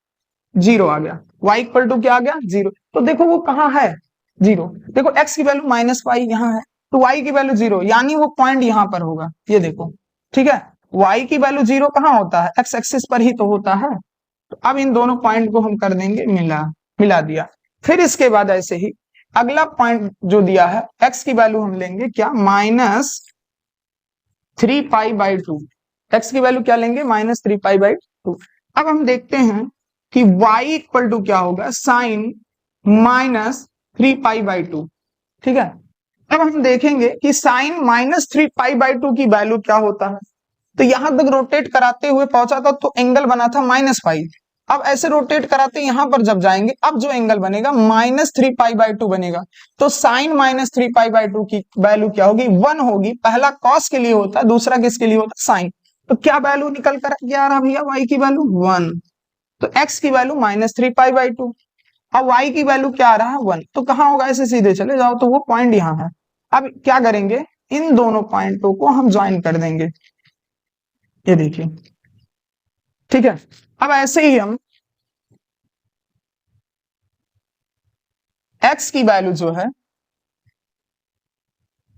0 आ गया। y इक्वल टू क्या आ गया, 0। तो देखो वो कहाँ है, 0। देखो x की वैल्यू -π यहाँ है, तो y की वैल्यू 0, यानी वो पॉइंट यहां पर होगा, ये देखो। ठीक है, y की वैल्यू 0 कहाँ होता है, x एक्सिस पर ही तो होता है। तो अब इन दोनों पॉइंट को हम कर देंगे मिला, मिला दिया। फिर इसके बाद ऐसे ही अगला पॉइंट जो दिया है, x की वैल्यू हम लेंगे क्या, -3π/2। x की वैल्यू क्या लेंगे, -3π/2। अब हम देखते हैं कि y इक्वल टू क्या होगा, साइन -3π/2। ठीक है, अब हम देखेंगे कि साइन -3π/2 की वैल्यू क्या होता है। तो यहां तक रोटेट कराते हुए पहुंचा था तो एंगल बना था -π। अब ऐसे रोटेट कराते यहां पर जब जाएंगे, अब जो एंगल बनेगा -3π/2 बनेगा। तो साइन -3π/2 की वैल्यू क्या होगी, 1 होगी। पहला कॉस के लिए होता है, दूसरा किसके लिए होता है, साइन। तो क्या वैल्यू निकल कर आ रहा भैया, y की वैल्यू 1। तो x की वैल्यू -3π/2, अब y की वैल्यू क्या आ रहा है, 1। तो कहां होगा, ऐसे सीधे चले जाओ तो वो पॉइंट यहां है। अब क्या करेंगे, इन दोनों पॉइंटों को हम ज्वाइन कर देंगे, ये देखिए। ठीक है, अब ऐसे ही हम x की वैल्यू जो है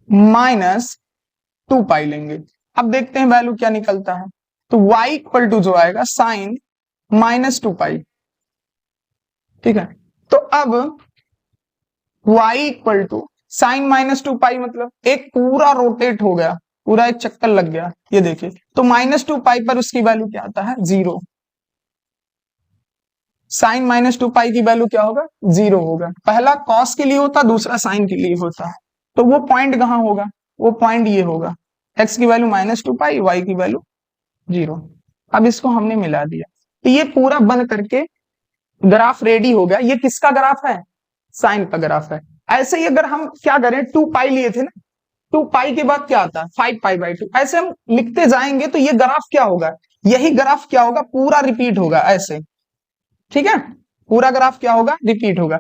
-2 पाई लेंगे। अब देखते हैं वैल्यू क्या निकलता है। तो y इक्वल टू जो आएगा साइन -2 पाई। ठीक है, तो अब y इक्वल टू साइन -2 पाई मतलब एक पूरा रोटेट हो गया, पूरा एक चक्कर लग गया। ये देखिए, तो -2 पाई पर उसकी वैल्यू क्या आता है, 0। साइन -2 पाई की वैल्यू क्या होगा, 0 होगा। पहला कॉस के लिए होता, दूसरा साइन के लिए होता है। तो वो पॉइंट कहां होगा, वो पॉइंट ये होगा, x की वैल्यू -2 पाई, y की वैल्यू 0। अब इसको हमने मिला दिया, तो ये पूरा बन करके ग्राफ रेडी हो गया। ये किसका ग्राफ है, साइन का ग्राफ है। ऐसे ही अगर हम क्या करें, 2 पाई लिए थे ना, 2 पाई के बाद क्या आता है 5 पाई/2, ऐसे हम लिखते जाएंगे तो ये ग्राफ क्या होगा, यही ग्राफ क्या होगा, पूरा रिपीट होगा ऐसे। ठीक है, पूरा ग्राफ क्या होगा, रिपीट होगा।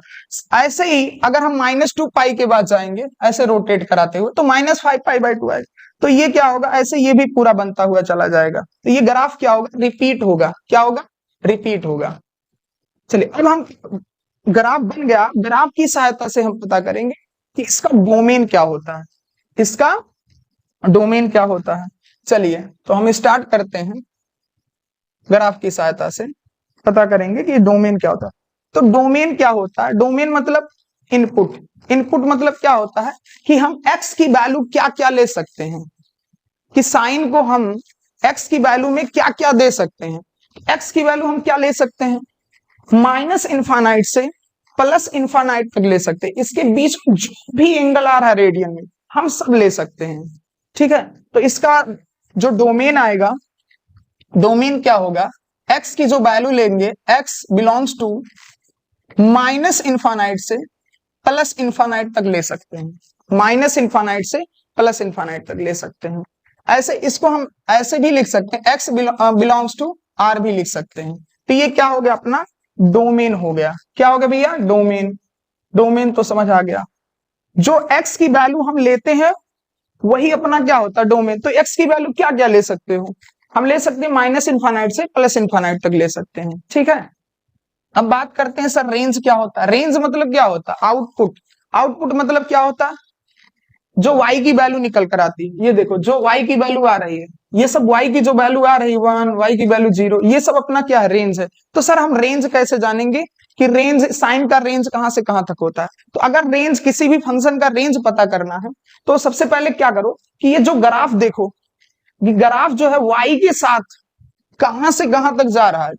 ऐसे ही अगर हम -2 पाई के बाद जाएंगे ऐसे रोटेट कराते हुए, तो -5 पाई/2 आएगा। तो ये क्या होगा, ऐसे ये भी पूरा बनता हुआ चला जाएगा। तो ये ग्राफ क्या होगा, रिपीट होगा। क्या होगा, रिपीट होगा। चलिए, अब हम ग्राफ बन गया, ग्राफ की सहायता से हम पता करेंगे कि इसका डोमेन क्या होता है, इसका डोमेन क्या होता है। चलिए, तो हम स्टार्ट करते हैं, ग्राफ की सहायता से पता करेंगे कि डोमेन क्या होता है। तो डोमेन क्या होता है, डोमेन मतलब इनपुट। इनपुट मतलब क्या होता है कि हम x की वैल्यू क्या क्या ले सकते हैं, कि साइन को हम x की वैल्यू में क्या क्या दे सकते हैं। x की वैल्यू हम क्या ले सकते हैं, -इनफाइनाइट से +इनफाइनाइट तक ले सकते हैं। इसके बीच में जो भी एंगल आ रहा है रेडियन में, हम सब ले सकते हैं। ठीक है, तो इसका जो डोमेन आएगा, डोमेन क्या होगा, x की जो वैल्यू लेंगे, x बिलोंग्स टू -इनफाइनाइट से +इनफाइनाइट तक ले सकते हैं, -इनफाइनाइट से +इनफाइनाइट तक ले सकते हैं। ऐसे इसको हम ऐसे भी लिख सकते हैं, x बिलोंग्स टू r भी लिख सकते हैं। तो ये क्या हो गया, अपना डोमेन हो गया। क्या हो गया भैया, डोमेन। डोमेन तो समझ आ गया। जो x की वैल्यू हम लेते हैं वही अपना क्या होता है, डोमेन। तो x की वैल्यू क्या क्या ले सकते हो, हम ले सकते हैं -इनफाइनाइट से +इनफाइनाइट तक ले सकते हैं। ठीक है, अब बात करते हैं सर रेंज क्या होता है। रेंज मतलब क्या होता है, आउटपुट। आउटपुट मतलब क्या होता है, जो y की वैल्यू निकल कर आती है। ये देखो, जो y की वैल्यू आ रही है, ये सब y की जो वैल्यू आ रही है 1, y की वैल्यू 0, ये सब अपना क्या है, रेंज है। तो सर हम रेंज कैसे जानेंगे कि रेंज, साइन का रेंज कहां से कहां तक होता है। तो अगर रेंज, किसी भी फंक्शन का रेंज पता करना है, तो सबसे पहले क्या करो कि ये जो ग्राफ देखो, ये ग्राफ जो है y के साथ कहां से कहां तक जा रहा है।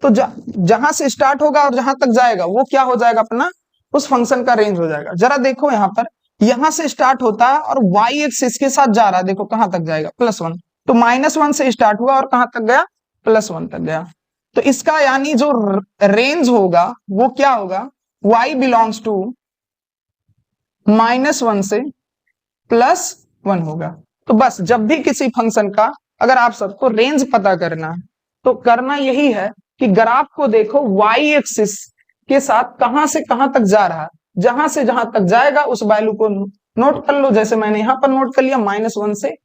तो जहां से स्टार्ट होगा और जहां तक जाएगा वो क्या हो जाएगा, अपना उस फंक्शन का रेंज हो जाएगा। जरा देखो यहाँ पर, यहां से स्टार्ट होता है और y एक्सिस के साथ जा रहा है, देखो कहां तक जाएगा, +1। तो -1 से स्टार्ट हुआ और कहां तक गया, +1 तक गया। तो इसका यानी जो रेंज होगा वो क्या होगा, y बिलोंग्स टू -1 से +1 होगा। तो बस जब भी किसी फंक्शन का अगर आप सबको रेंज पता करना है, तो करना यही है कि ग्राफ को देखो, y एक्सिस के साथ कहां से कहां तक जा रहा है, जहां से जहां तक जाएगा उस वैल्यू को नोट कर लो। जैसे मैंने यहां पर नोट कर लिया, -1 से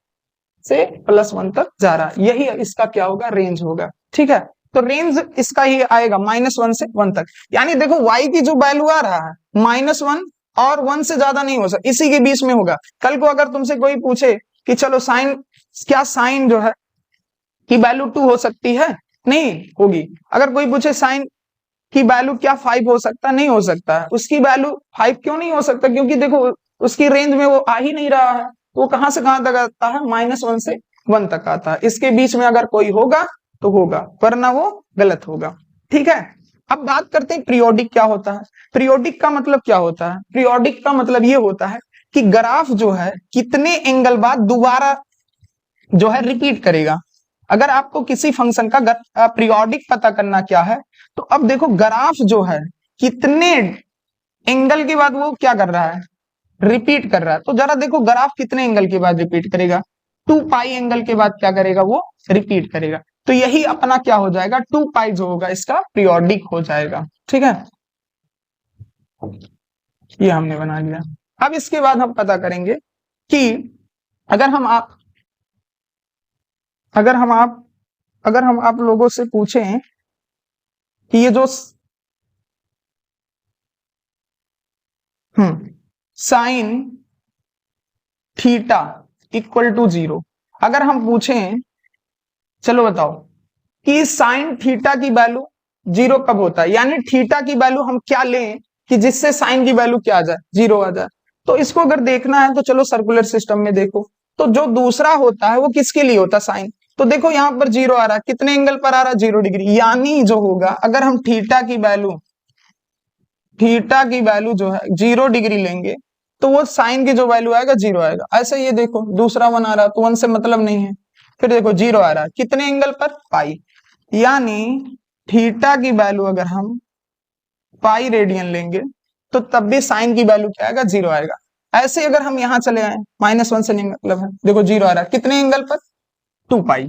+1 तक जा रहा है, यही इसका क्या होगा, रेंज होगा। ठीक है, तो रेंज इसका ही आएगा -1 से 1 तक। यानी देखो y की जो वैल्यू आ रहा है, -1 और 1 से ज्यादा नहीं हो सकता, इसी के बीच में होगा। कल को अगर तुमसे कोई पूछे कि चलो साइन, क्या साइन जो है की वैल्यू 2 हो सकती है, नहीं होगी। अगर कोई पूछे साइन की वैल्यू क्या 5 हो सकता, नहीं हो सकता है। उसकी वैल्यू 5 क्यों नहीं हो सकता, क्योंकि देखो उसकी रेंज में वो आ ही नहीं रहा है। वो कहां से कहां तक आता है, -1 से 1 तक आता है। इसके बीच में अगर कोई होगा तो होगा, वरना वो गलत होगा। ठीक है, अब बात करते हैं पीरियोडिक क्या होता है। पीरियोडिक का मतलब क्या होता है, पीरियोडिक का मतलब ये होता है कि ग्राफ जो है कितने एंगल बाद दोबारा जो है रिपीट करेगा। अगर आपको किसी फंक्शन का पीरियोडिक पता करना क्या है, तो अब देखो ग्राफ जो है कितने एंगल के बाद वो क्या कर रहा है, रिपीट कर रहा है। तो जरा देखो ग्राफ कितने एंगल के बाद रिपीट करेगा, 2 पाई एंगल के बाद क्या करेगा, वो रिपीट करेगा। तो यही अपना क्या हो जाएगा, 2 पाई जो होगा इसका पीरियोडिक हो जाएगा। ठीक है, ये हमने बना लिया। अब इसके बाद हम पता करेंगे कि अगर हम आप अगर हम आप अगर हम आप लोगों से पूछें कि ये जो साइन थीटा इक्वल टू 0। अगर हम पूछें, चलो बताओ कि साइन थीटा की वैल्यू 0 कब होता है, यानी थीटा की वैल्यू हम क्या लें कि जिससे साइन की वैल्यू क्या आ जाए, 0 आ जाए। तो इसको अगर देखना है तो चलो सर्कुलर सिस्टम में देखो, तो जो दूसरा होता है वो किसके लिए होता है, साइन। तो देखो यहाँ पर 0 आ रहा है, कितने एंगल पर आ रहा है, 0 डिग्री। यानी जो होगा, अगर हम थीटा की वैल्यू जो है 0 डिग्री लेंगे, तो वो साइन की जो वैल्यू आएगा 0 आएगा। ऐसे ये देखो दूसरा 1 आ रहा है, तो 1 से मतलब नहीं है। फिर देखो 0 आ रहा है, कितने एंगल पर, पाई। यानी थीटा की वैल्यू अगर हम पाई रेडियन लेंगे, तो तब भी साइन की वैल्यू क्या आएगा, 0 आएगा। ऐसे अगर हम यहां चले आए, -1 से नहीं मतलब है, देखो 0 आ रहा है, कितने एंगल पर, 2 पाई।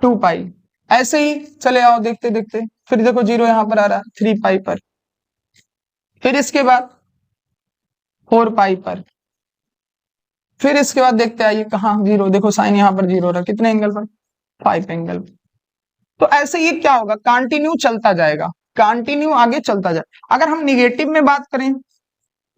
2 पाई। ऐसे ही चले आओ देखते देखते, फिर देखो 0 यहां पर आ रहा है, 3 पाई पर। फिर इसके बाद 4 पाई पर। फिर इसके बाद देखते आइए कहाँ 0, देखो साइन यहाँ पर 0 रहा, कितने एंगल पर, 5 एंगल। तो ऐसे ये क्या होगा, कंटिन्यू चलता जाएगा, कंटिन्यू आगे चलता जाए। अगर हम निगेटिव में बात करें,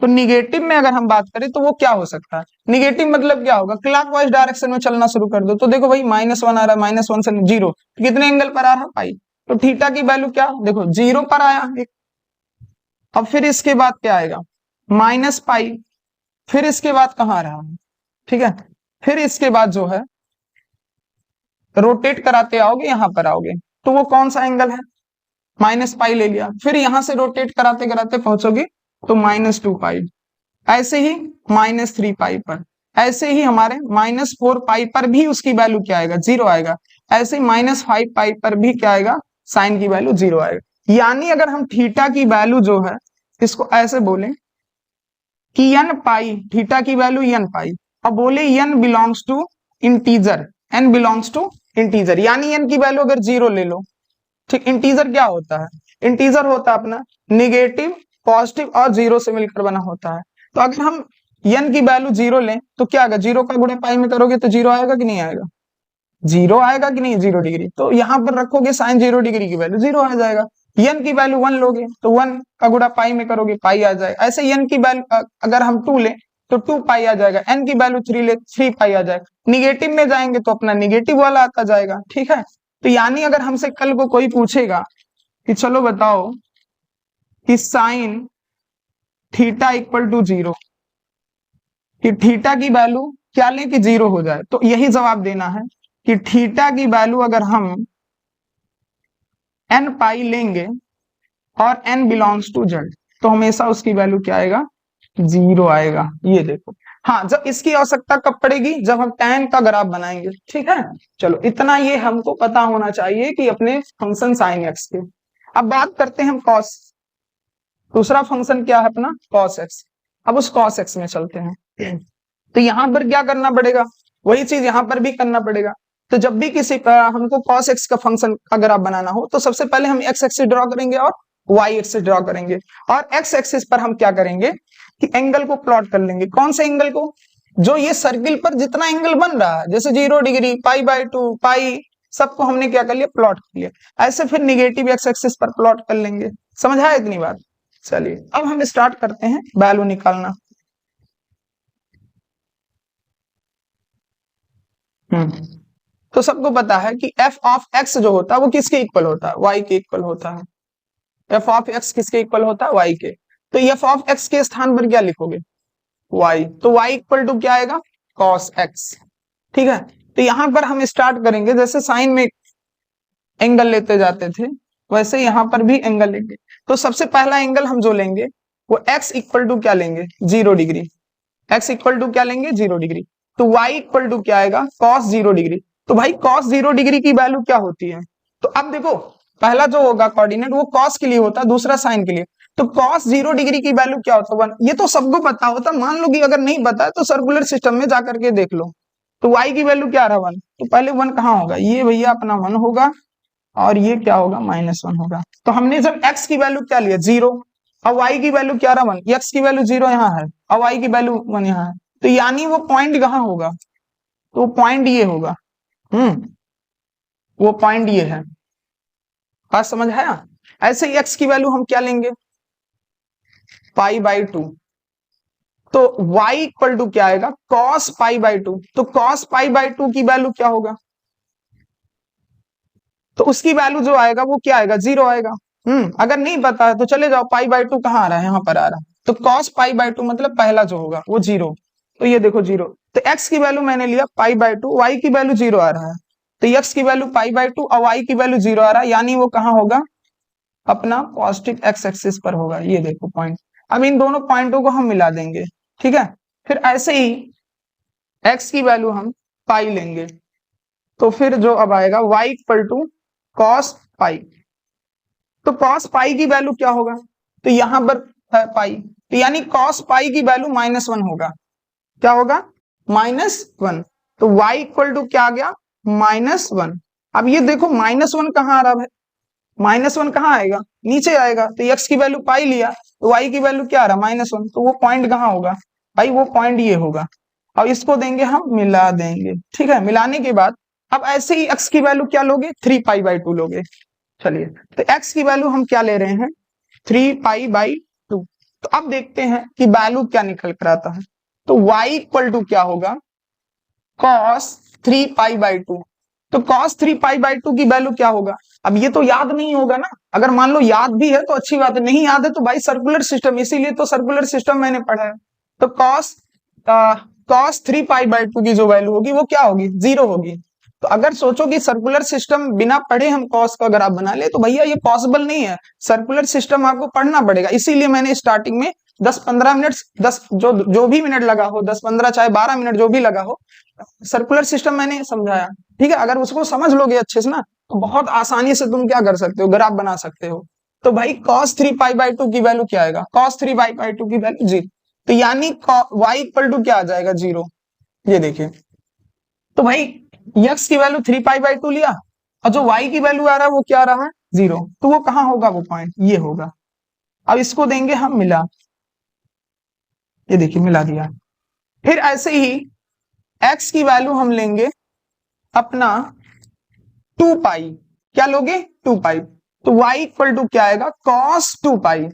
तो निगेटिव में अगर हम बात करें तो वो क्या हो सकता है, निगेटिव मतलब क्या होगा, क्लॉकवाइज डायरेक्शन में चलना शुरू कर दो। तो देखो भाई -1 आ रहा है, -1 से 0, कितने एंगल पर आ रहा है, पाई। तो थीटा की वैल्यू क्या, देखो 0 पर आया एक। अब फिर इसके बाद क्या आएगा, -पाई। फिर इसके बाद कहाँ रहा, ठीक है। फिर इसके बाद जो है रोटेट कराते आओगे, यहां पर आओगे, तो वो कौन सा एंगल है, -पाई ले लिया। फिर यहां से रोटेट कराते कराते पहुंचोगे तो -2 पाई। ऐसे ही -3 पाई पर। ऐसे ही हमारे -4 पाई पर भी उसकी वैल्यू क्या आएगा, 0 आएगा। ऐसे ही -5 पाई पर भी क्या आएगा, साइन की वैल्यू 0 आएगा। यानी अगर हम थीटा की वैल्यू जो है, इसको ऐसे बोलें कि n पाई, थीटा की वैल्यू n पाई। अब बोले n belongs to integer, n belongs to integer, यानी n की वैल्यू अगर 0 ले लो, ठीक। इंटीजर क्या होता है, इंटीजर होता है अपना निगेटिव, पॉजिटिव और 0 से मिलकर बना होता है। तो अगर हम n की वैल्यू 0 लें तो क्या आएगा, 0 का गुणा पाई में करोगे तो 0 आएगा कि नहीं आएगा, 0 आएगा कि नहीं, 0 डिग्री। तो यहां पर रखोगे साइन 0 डिग्री की वैल्यू 0 आ जाएगा। n की वैल्यू 1 लोगे तो 1 का गुणा पाई में करोगे, पाई आ जाएगा। ऐसे n की वैल्यू अगर हम 2 लें तो 2 पाई आ जाएगा, n की वैल्यू 3 ले 3 पाई आ जाएगा। निगेटिव में जाएंगे तो अपना निगेटिव वाला आता जाएगा, ठीक है। तो यानी अगर हमसे कल को कोई पूछेगा कि चलो बताओ कि साइन थीटा इक्वल टू 0, कि थीटा की वैल्यू क्या लें कि 0 हो जाए, तो यही जवाब देना है कि थीटा की वैल्यू अगर हम n पाई लेंगे और n बिलोंग्स टू z, तो हमेशा उसकी वैल्यू क्या आएगा, 0 आएगा। ये देखो, हाँ, जब इसकी आवश्यकता कब पड़ेगी, जब हम tan का ग्राफ बनाएंगे, ठीक है। चलो इतना ये हमको पता होना चाहिए कि अपने फंक्शन साइन एक्स के। अब बात करते हैं हम कॉस, दूसरा फंक्शन क्या है अपना, कॉस एक्स। अब उस कॉस एक्स में चलते हैं, तो यहां पर क्या करना पड़ेगा, वही चीज यहां पर भी करना पड़ेगा। तो जब भी किसी का हमको कॉस एक्स का फंक्शन अगर आप बनाना हो, तो सबसे पहले हम एक्स एक्सिस ड्रॉ करेंगे और वाई एक्सिस ड्रॉ करेंगे। और एक्स एक्सिस पर हम क्या करेंगे कि एंगल को प्लॉट कर लेंगे। कौन से एंगल को, जो ये सर्किल पर जितना एंगल बन रहा है, जैसे 0 डिग्री, पाई/2, पाई, सबको हमने क्या कर लिया, प्लॉट कर लिया। ऐसे फिर निगेटिव एक्स एक्सिस पर प्लॉट कर लेंगे। समझ आया इतनी बात। चलिए अब हम स्टार्ट करते हैं वैल्यू निकालना। तो सबको पता है कि एफ ऑफ एक्स जो होता है वो किसके इक्वल होता है, वाई के इक्वल होता है। एफ ऑफ एक्स किसके इक्वल होता है, वाई के। तो एफ ऑफ एक्स के स्थान पर क्या लिखोगे, वाई। तो वाई इक्वल टू क्या आएगा, कॉस एक्स, ठीक है। तो यहां पर हम स्टार्ट करेंगे, जैसे साइन में एंगल लेते जाते थे, वैसे यहां पर भी एंगल लेंगे। तो सबसे पहला एंगल हम जो लेंगे वो एक्स इक्वल टू क्या लेंगे, 0 डिग्री। एक्स इक्वल टू क्या लेंगे, 0 डिग्री। तो वाई इक्वल टू क्या आएगा, कॉस 0 डिग्री। तो भाई कॉस 0 डिग्री की वैल्यू क्या होती है, तो अब देखो पहला जो होगा कोऑर्डिनेट वो कॉस के लिए होता है, दूसरा साइन के लिए। तो कॉस 0 डिग्री की वैल्यू क्या होता है, 1। ये तो सबको पता होता, मान लो कि अगर नहीं पता है तो सर्कुलर सिस्टम में जाकर के देख लो। तो वाई की वैल्यू क्या आ रहा है, 1। तो पहले 1 कहाँ होगा, ये भैया अपना 1 होगा, और ये क्या होगा, -1 होगा। तो हमने जब x की वैल्यू क्या लिया, 0, अब y की वैल्यू क्या रहा, 1। x की वैल्यू 0 यहाँ है, अब y की वैल्यू 1 यहाँ है। तो यानी वो पॉइंट कहाँ होगा, तो पॉइंट ये होगा। वो पॉइंट ये है। बात समझ आया। ऐसे ही x की वैल्यू हम क्या लेंगे, पाई बाई टू, तो y इक्वल टू क्या आएगा, cos पाई बाई टू। तो cos पाई बाई टू की वैल्यू क्या होगा, तो उसकी वैल्यू जो आएगा वो क्या आएगा, 0 आएगा। अगर नहीं पता है तो चले जाओ, पाई बाई टू कहाँ आ रहा है, यहाँ पर आ रहा है, तो cos पाई बाई टू मतलब पहला जो होगा वो 0। तो ये देखो 0, तो x की वैल्यू मैंने लिया पाई बाई टू, y की वैल्यू 0 आ रहा है, तो x की वैल्यू पाई बाई टू और y की वैल्यू 0 आ रहा है, यानी वो कहाँ होगा, अपना पॉजिटिव एक्स एक्सिस पर होगा। ये देखो पॉइंट। अब इन दोनों पॉइंटों को हम मिला देंगे, ठीक है। फिर ऐसे ही x की वैल्यू हम पाई लेंगे, तो फिर जो अब आएगा y equal to cos pi. तो कॉस पाई की वैल्यू क्या होगा, तो यहां पर है पाई, तो यानी कॉस पाई की वैल्यू -1 होगा। क्या होगा, -1। तो y इक्वल टू क्या आ गया, -1। अब ये देखो -1 कहाँ आ रहा है, -1 कहाँ आएगा, नीचे आएगा। तो x की वैल्यू पाई लिया, तो y की वैल्यू क्या आ रहा है, -1। तो वो पॉइंट कहाँ होगा भाई, वो पॉइंट ये होगा। और इसको देंगे हम, मिला देंगे, ठीक है। मिलाने के बाद अब ऐसे ही x की वैल्यू क्या लोगे, 3 पाई बाई टू लोगे। चलिए, तो x की वैल्यू हम क्या ले रहे हैं, 3 पाई बाई टू। तो अब देखते हैं कि वैल्यू क्या निकल कर आता है। तो y इक्वल टू क्या होगा, cos 3 पाई बाई टू। तो cos 3 पाई बाई टू की वैल्यू क्या होगा, अब ये तो याद नहीं होगा ना, अगर मान लो याद भी है तो अच्छी बात है, नहीं याद है तो भाई सर्कुलर सिस्टम, इसीलिए तो सर्कुलर सिस्टम मैंने पढ़ा है। तो cos 3 पाई बाई टू की जो वैल्यू होगी वो क्या होगी, 0 होगी। तो अगर सोचो कि सर्कुलर सिस्टम बिना पढ़े हम कॉस का ग्राफ बना ले, तो भैया ये पॉसिबल नहीं है, सर्कुलर सिस्टम आपको पढ़ना पड़ेगा। इसीलिए मैंने स्टार्टिंग में 10-15 मिनट, 10 जो भी मिनट लगा हो, 10-15 चाहे 12 मिनट जो भी लगा हो, सर्कुलर सिस्टम मैंने समझाया, ठीक है। अगर उसको समझ लोगे अच्छे से ना, तो बहुत आसानी से तुम क्या कर सकते हो, ग्राफ बना सकते हो। तो भाई cos 3 पाई बाई टू की वैल्यू क्या आएगा, cos 3 पाई बाई टू की वैल्यू 0। तो यानी y इक्वल टू क्या आ जाएगा, 0। ये देखिए, तो भाई x की वैल्यू 3 पाई बाई टू लिया, और जो y की वैल्यू आ रहा है वो क्या आ रहा है, 0। तो वो कहाँ होगा, वो पॉइंट ये होगा। अब इसको देंगे हम मिला, ये देखिए मिला दिया। फिर ऐसे ही x की वैल्यू हम लेंगे अपना 2 पाई, क्या लोगे, 2 पाई। तो y इक्वल टू क्या आएगा, cos 2 pi,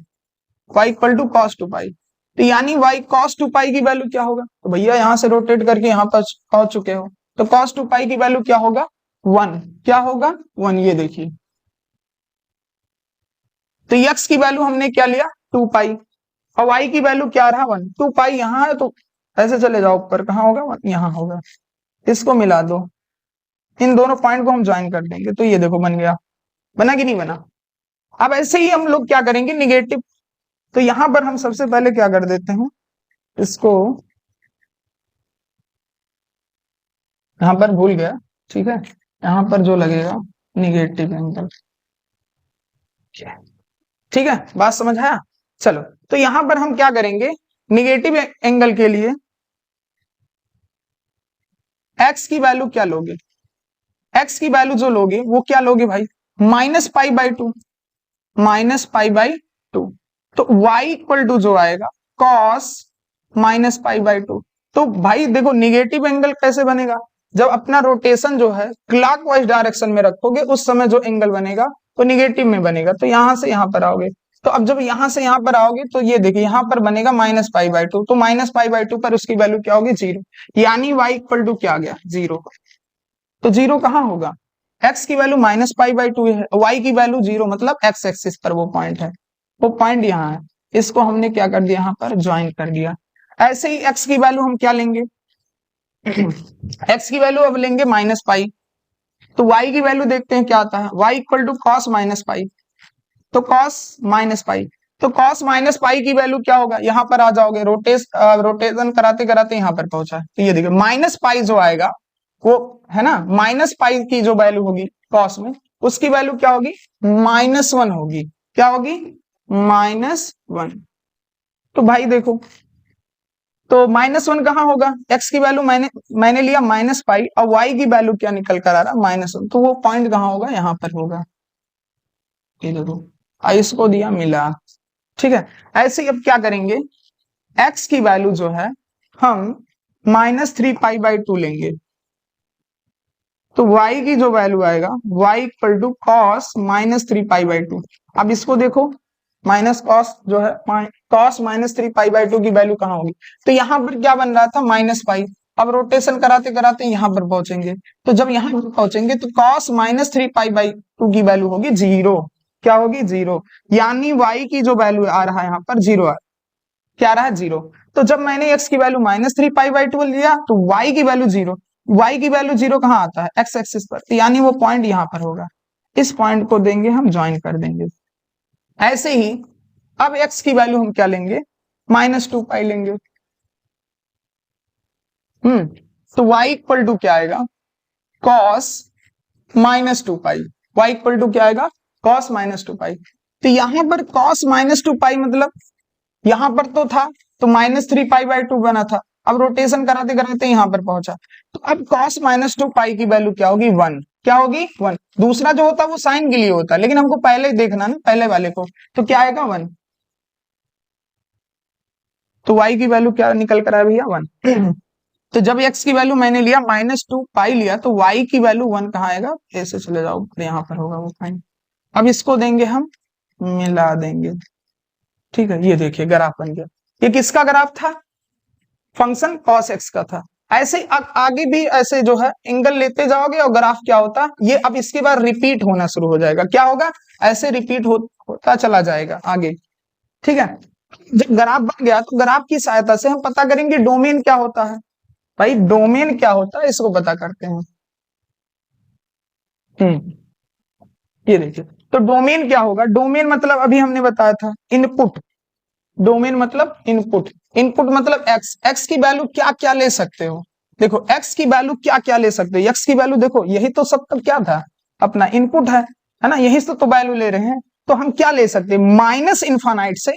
y equal to cos 2 pi. तो यानी y cos 2 पाई की वैल्यू क्या होगा, तो भैया यहां से रोटेट करके यहां पर पहुंच चुके हो, तो cos 2 पाई की वैल्यू क्या होगा, 1। क्या होगा, 1। ये देखिए, तो x की वैल्यू हमने क्या लिया, 2 पाई, और y की वैल्यू क्या रहा, 1। 2 पाई यहाँ है, तो ऐसे चले जाओ ऊपर, कहाँ होगा, 1 यहाँ होगा। इसको मिला दो, इन दोनों पॉइंट को हम ज्वाइन कर देंगे, तो ये देखो बन गया, बना कि नहीं बना। अब ऐसे ही हम लोग क्या करेंगे, निगेटिव। तो यहां पर हम सबसे पहले क्या कर देते हैं, इसको यहां पर भूल गया, ठीक है। यहां पर जो लगेगा निगेटिव एंगल, ठीक है, बात समझ आया। चलो, तो यहां पर हम क्या करेंगे, निगेटिव एंगल के लिए x की वैल्यू क्या लोगे, x की वैल्यू जो लोगे वो क्या लोगे भाई, -पाई by to, -pi by to. तो y इक्वल टू जो आएगा cos -पाई बाई टू। तो भाई देखो निगेटिव एंगल कैसे बनेगा, जब अपना रोटेशन जो है क्लॉकवाइज डायरेक्शन में रखोगे, उस समय जो एंगल बनेगा वो निगेटिव में बनेगा। तो यहां से यहां पर आओगे, तो अब जब यहां से यहां पर आओगे तो ये देखिए यहां पर बनेगा -पाई बाई टू। तो -पाई बाई टू पर उसकी वैल्यू क्या होगी, 0। यानी y इक्वल टू क्या आ गया, 0। तो 0 कहाँ होगा, x की वैल्यू -पाई बाई टू है, y की वैल्यू 0, मतलब x एक्सिस पर वो पॉइंट है, वो पॉइंट यहाँ है। इसको हमने क्या कर दिया, यहाँ पर ज्वाइन कर दिया। ऐसे ही x की वैल्यू हम क्या लेंगे, x की वैल्यू अब लेंगे -पाई। तो y की वैल्यू देखते हैं क्या आता है, y equal to cos -pi. तो cos -पाई, तो cos -पाई की वैल्यू क्या होगा, यहाँ पर आ जाओगे, रोटेशन कराते कराते यहाँ पर पहुंचा है। तो ये देखिए -पाई जो आएगा वो है ना, -पाई की जो वैल्यू होगी cos में, उसकी वैल्यू क्या होगी, -1 होगी। क्या होगी, -1। तो भाई देखो, तो -1 कहाँ होगा, x की वैल्यू मैंने लिया -पाई, और y की वैल्यू क्या निकल कर आ रहा, -1। तो वो पॉइंट कहाँ होगा, यहाँ पर होगा। ये देखो, इसको दिया मिला, ठीक है। ऐसे ही अब क्या करेंगे, x की वैल्यू जो है हम -3 पाई बाई टू लेंगे। तो y की जो वैल्यू आएगा y equal to cos -3 pi by two. अब इसको देखो, माइनस कॉस जो है कॉस माइनस 3 पाई/2 की वैल्यू कहाँ होगी, तो यहाँ पर क्या बन रहा था माइनस पाई। अब रोटेशन कराते कराते यहाँ पर पहुंचेंगे, तो जब यहाँ पर पहुंचेंगे तो कॉस माइनस 3 पाई/2 की वैल्यू होगी 0। क्या होगी 0, यानी y की जो वैल्यू आ रहा है यहाँ पर 0 आ क्या रहा है 0। तो जब मैंने x की वैल्यू -3 पाई/2 लिया तो y की वैल्यू 0, y की वैल्यू 0 कहाँ आता है x एक्सिस पर, तो यानी वो पॉइंट यहाँ पर होगा। इस पॉइंट को देंगे हम, ज्वाइन कर देंगे। ऐसे ही अब x की वैल्यू हम क्या लेंगे, -2 पाई लेंगे। तो y इक्वल टू क्या आएगा, cos -2 pi. y equal to क्या आएगा, cos -2 पाई। तो यहां पर cos -2 पाई मतलब यहां पर तो था, तो -3 पाई/2 बना था। अब रोटेशन कराते कराते यहां पर पहुंचा, तो अब cos -2 पाई की वैल्यू क्या होगी 1। क्या होगी 1। दूसरा जो होता है वो साइन के लिए होता है, लेकिन हमको पहले देखना ना पहले वाले को, तो क्या आएगा 1। तो y की वैल्यू क्या निकल कर आया भैया 1। तो जब x की वैल्यू मैंने लिया -2 पाई लिया, तो y की वैल्यू 1 कहाँ आएगा, ऐसे चले जाओ यहाँ पर होगा वो फाइन। अब इसको देंगे हम, मिला देंगे। ठीक है, ये देखिए ग्राफ बन गया। ये किसका ग्राफ था, फंक्शन cos x का था। ऐसे आगे भी ऐसे जो है एंगल लेते जाओगे और ग्राफ क्या होता, ये अब इसके बाद रिपीट होना शुरू हो जाएगा। क्या होगा, ऐसे रिपीट होता चला जाएगा आगे। ठीक है, जब ग्राफ बन गया तो ग्राफ की सहायता से हम पता करेंगे डोमेन क्या होता है। भाई डोमेन क्या होता है इसको पता करते हैं। ये देखिए, तो डोमेन क्या होगा, डोमेन मतलब अभी हमने बताया था इनपुट। डोमेन मतलब इनपुट, इनपुट मतलब एक्स, एक्स की वैल्यू क्या क्या ले सकते हो। देखो एक्स की वैल्यू क्या क्या ले सकते हो, एक्स की वैल्यू देखो यही तो सब तक क्या था, अपना इनपुट है ना, यही से तो वैल्यू ले रहे हैं। तो हम क्या ले सकते हैं, माइनस इन्फानाइट से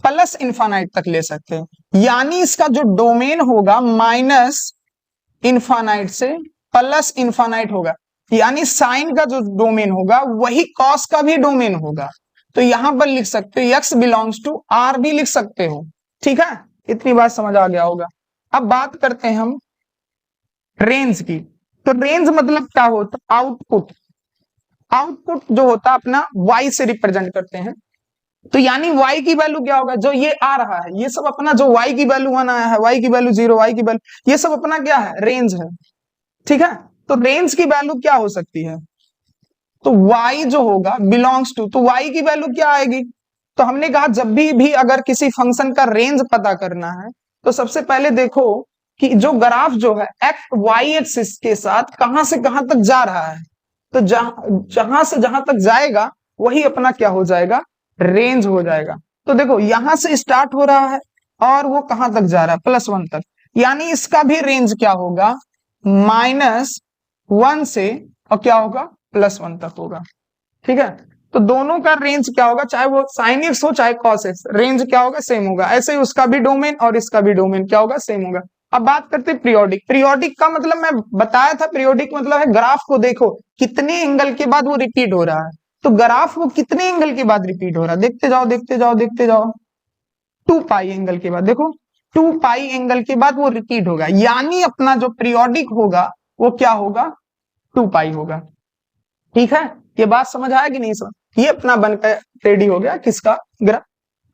प्लस इन्फानाइट तक ले सकते हैं। यानी इसका जो डोमेन होगा माइनस इन्फानाइट से प्लस इन्फानाइट होगा, यानी साइन का जो डोमेन होगा वही कॉस का भी डोमेन होगा। तो यहां पर लिख सकते हो x बिलोंग्स टू r भी लिख सकते हो। ठीक है, इतनी बात समझ आ गया होगा। अब बात करते हैं हम रेंज की। तो रेंज मतलब क्या होता, आउटपुट। आउटपुट जो होता अपना y से रिप्रेजेंट करते हैं। तो यानी y की वैल्यू क्या होगा, जो ये आ रहा है ये सब अपना, जो y की वैल्यू 1 आया है, y की वैल्यू 0, y की वैल्यू, ये सब अपना क्या है, रेंज है। ठीक है, तो रेंज की वैल्यू क्या हो सकती है, तो y जो होगा बिलोंग्स टू, तो y की वैल्यू क्या आएगी। तो हमने कहा जब भी अगर किसी फंक्शन का रेंज पता करना है, तो सबसे पहले देखो कि जो ग्राफ जो है एक्स वाई एक्सिस के साथ कहां से कहां तक जा रहा है। तो जहां से जहां तक जाएगा वही अपना क्या हो जाएगा, रेंज हो जाएगा। तो देखो यहां से स्टार्ट हो रहा है और वो कहां तक जा रहा है, +1 तक, यानी इसका भी रेंज क्या होगा, -1 से और क्या होगा, +1 तक होगा। ठीक है, तो दोनों का रेंज क्या होगा, चाहे वो साइन एक्स हो चाहे कॉस एक्स, रेंज क्या होगा, सेम होगा। ऐसे ही उसका भी डोमेन और इसका भी डोमेन क्या होगा, सेम होगा। अब बात करते हैं पीरियोडिक। पीरियोडिक का मतलब मैं बताया था, पीरियोडिक मतलब है ग्राफ को देखो कितने एंगल के बाद वो रिपीट हो रहा है। तो ग्राफ वो कितने एंगल के बाद रिपीट हो रहा है, देखते जाओ देखते जाओ देखते जाओ, 2 पाई एंगल के बाद। देखो 2 पाई एंगल के बाद वो रिपीट होगा, यानी अपना जो पीरियोडिक होगा वो क्या होगा, 2 पाई होगा। ठीक है, ये बात समझ आया कि नहीं समझ। ये अपना बनकर रेडी हो गया, किसका ग्राफ,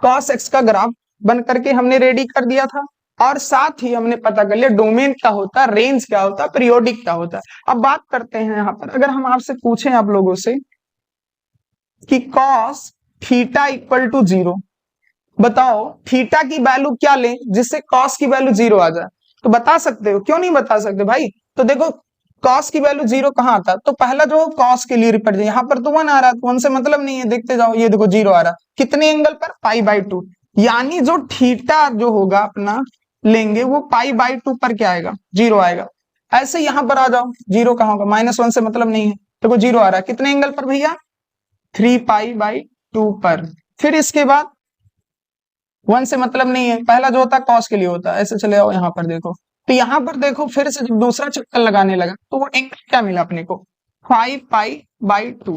कॉस एक्स का ग्राफ बन करके हमने रेडी कर दिया था। और साथ ही हमने पता कर लिया डोमेन क्या होता है, रेंज क्या होता है, पीरियोडिक क्या होता है। अब बात करते हैं यहाँ पर, अगर हम आपसे पूछें आप लोगों से कि कॉस थीटा इक्वल टू 0, बताओ थीटा की वैल्यू क्या लें जिससे कॉस की वैल्यू 0 आ जाए, तो बता सकते हो, क्यों नहीं बता सकते भाई। तो देखो कॉस की वैल्यू 0 कहाँ आता है, तो पहला जो कॉस के लिए रिप्रेजेंट, यहाँ पर तो 1 आ रहा है, तो 1 से मतलब नहीं है, देखते जाओ ये देखो 0 आ रहा है, कितने एंगल पर, पाई/2। यानी जो थीटा जो होगा अपना लेंगे वो पाई/2 पर क्या आएगा, 0 आएगा। ऐसे यहां पर आ जाओ, 0 कहाँ होगा, -1 से मतलब नहीं है, देखो 0 आ रहा है, कितने एंगल पर भैया, 3 पाई/2 पर। फिर इसके बाद 1 से मतलब नहीं है, पहला जो होता है कॉस के लिए होता है। ऐसे चले आओ यहाँ पर देखो, तो यहाँ पर देखो फिर से जब दूसरा चक्कर लगाने लगा तो वो एंगल क्या मिला अपने को, 5 पाई/2।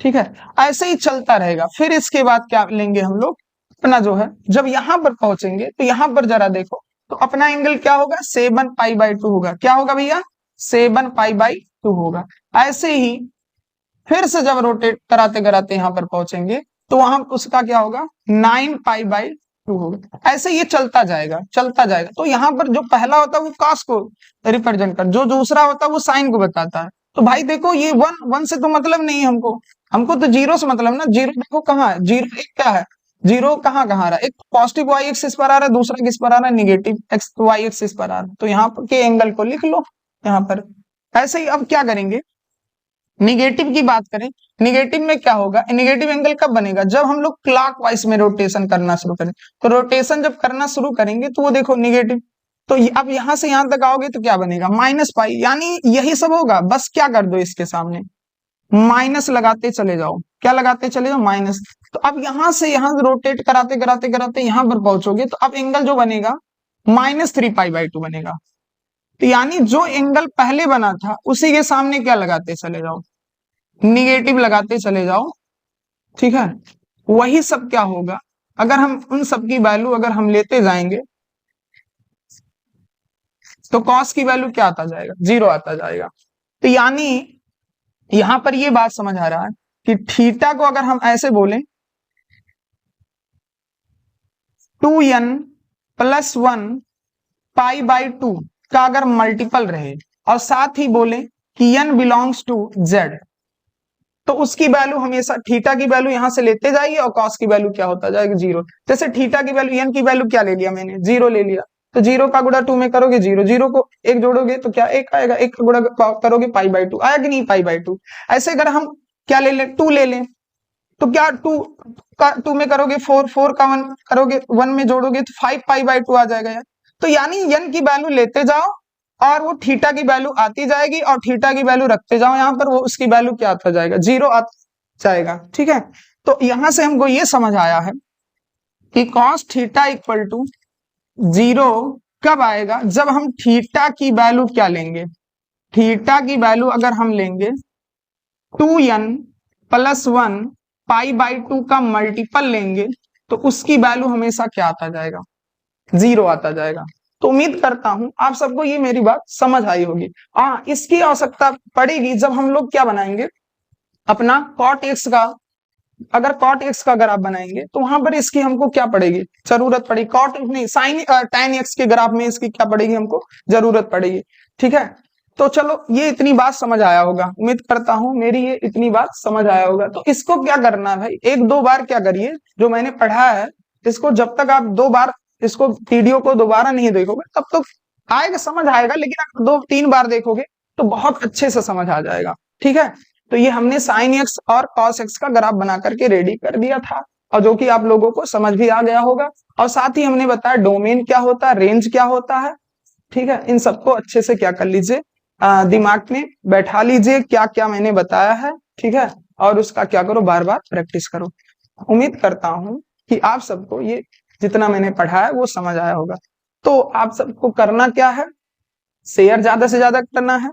ठीक है, ऐसे ही चलता रहेगा। फिर इसके बाद क्या लेंगे हम लोग, अपना जो है जब यहां पर पहुंचेंगे तो यहां पर जरा देखो, तो अपना एंगल क्या होगा, 7 पाई/2 होगा। क्या होगा भैया, 7 पाई/2 होगा। ऐसे ही फिर से जब रोटेट कराते कराते यहां पर पहुंचेंगे तो वहां उसका क्या होगा 9 पाई/2 होगा। ऐसे ये चलता जाएगा चलता जाएगा। तो यहाँ पर जो पहला होता है वो कॉस को रिप्रेजेंट कर, जो दूसरा होता है वो साइन को बताता है। तो भाई देखो ये वन से तो मतलब नहीं हमको, हमको तो जीरो से मतलब ना। जीरो देखो कहाँ है, जीरो एक क्या है, जीरो कहाँ कहाँ आ रहा है, एक पॉजिटिव वाई एक्सिस पर आ रहा है, दूसरा किस पर आ रहा है, निगेटिव एक्स वाई एक्सिस पर आ रहा है। तो यहाँ पर के एंगल को लिख लो यहाँ पर। ऐसे ही अब क्या करेंगे, निगेटिव की बात करें, निगेटिव में क्या होगा, निगेटिव एंगल कब बनेगा, जब हम लोग क्लॉकवाइज में रोटेशन करना शुरू करें। तो रोटेशन जब करना शुरू करेंगे तो वो देखो निगेटिव, तो अब यहां से यहां तक आओगे तो क्या बनेगा -पाई, यानी यही सब होगा। बस क्या कर दो, इसके सामने माइनस लगाते चले जाओ, क्या लगाते चले जाओ, माइनस। तो अब यहां से यहां रोटेट कराते कराते कराते यहां पर पहुंचोगे तो अब एंगल जो बनेगा -3 पाई/2 बनेगा। तो यानी जो एंगल पहले बना था उसी के सामने क्या लगाते चले जाओ, निगेटिव लगाते चले जाओ, ठीक है। वही सब क्या होगा, अगर हम उन सब की वैल्यू अगर हम लेते जाएंगे तो कॉस की वैल्यू क्या आता जाएगा, 0 आता जाएगा। तो यानी यहां पर ये बात समझ आ रहा है कि थीटा को अगर हम ऐसे बोलें 2n+1 पाई/2 का अगर मल्टीपल रहे और साथ ही बोले कि n बिलोंग्स टू z, तो उसकी वैल्यू हमेशा थीटा की वैल्यू यहां से लेते जाइए और कॉस की वैल्यू क्या होता जाएगा, 0। जैसे थीटा की वैल्यू n की वैल्यू क्या ले लिया मैंने, 0 ले लिया। तो 0 का गुणा 2 में करोगे 0, 0 को एक जोड़ोगे तो क्या एक आएगा, एक का गुणा करोगे पाई/2 आया कि नहीं, पाई/2। ऐसे अगर हम क्या ले लें, 2 ले लें तो क्या 2 का 2 में करोगे 4, 4 का 1 करोगे 1 में जोड़ोगे तो 5 पाई/2 आ जाएगा यार। तो यानी n की वैल्यू लेते जाओ और वो थीटा की वैल्यू आती जाएगी और थीटा की वैल्यू रखते जाओ यहाँ पर, वो उसकी वैल्यू क्या आता जाएगा, 0 आ जाएगा, ठीक है। तो यहां से हमको ये समझ आया है कि cos थीटा इक्वल टू 0 कब आएगा, जब हम थीटा की वैल्यू क्या लेंगे, थीटा की वैल्यू अगर हम लेंगे 2n+1 पाई/2 का मल्टीपल लेंगे तो उसकी वैल्यू हमेशा क्या आता जाएगा, 0 आता जाएगा। तो उम्मीद करता हूं आप सबको ये मेरी बात समझ आई होगी। हाँ, इसकी आवश्यकता पड़ेगी जब हम लोग क्या बनाएंगे अपना cot x का, अगर cot x का ग्राफ बनाएंगे तो वहां पर इसकी हमको क्या पड़ेगी, जरूरत पड़ेगी, cot नहीं sin tan x के ग्राफ में इसकी क्या पड़ेगी, हमको जरूरत पड़ेगी, ठीक है। तो चलो ये इतनी बात समझ आया होगा, उम्मीद करता हूं मेरी ये इतनी बात समझ आया होगा। तो इसको क्या करना है भाई, एक दो बार क्या करिए जो मैंने पढ़ा है, इसको जब तक आप 2 बार इसको वीडियो को दोबारा नहीं देखोगे तब तक आएगा, समझ आएगा, लेकिन अगर 2-3 बार देखोगे तो बहुत अच्छे से समझ आ जाएगा, ठीक है। तो ये हमने साइन एक्स और कॉस एक्स का ग्राफ बना करके रेडी कर दिया था, और जो कि आप लोगों को समझ भी आ गया होगा। और साथ ही हमने बताया डोमेन क्या होता है, रेंज क्या होता है, ठीक है। इन सबको अच्छे से क्या कर लीजिए, दिमाग में बैठा लीजिए क्या क्या मैंने बताया है, ठीक है। और उसका क्या करो, बार बार प्रैक्टिस करो। उम्मीद करता हूं कि आप सबको ये जितना मैंने पढ़ा है वो समझ आया होगा। तो आप सबको करना क्या है, शेयर ज्यादा से ज्यादा करना है,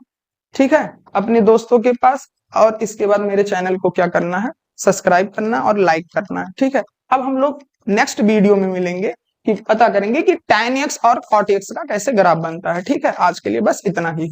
ठीक है, अपने दोस्तों के पास। और इसके बाद मेरे चैनल को क्या करना है, सब्सक्राइब करना और लाइक करना है, ठीक है। अब हम लोग नेक्स्ट वीडियो में मिलेंगे कि पता करेंगे कि tan x और cot x का कैसे ग्राफ बनता है, ठीक है। आज के लिए बस इतना ही।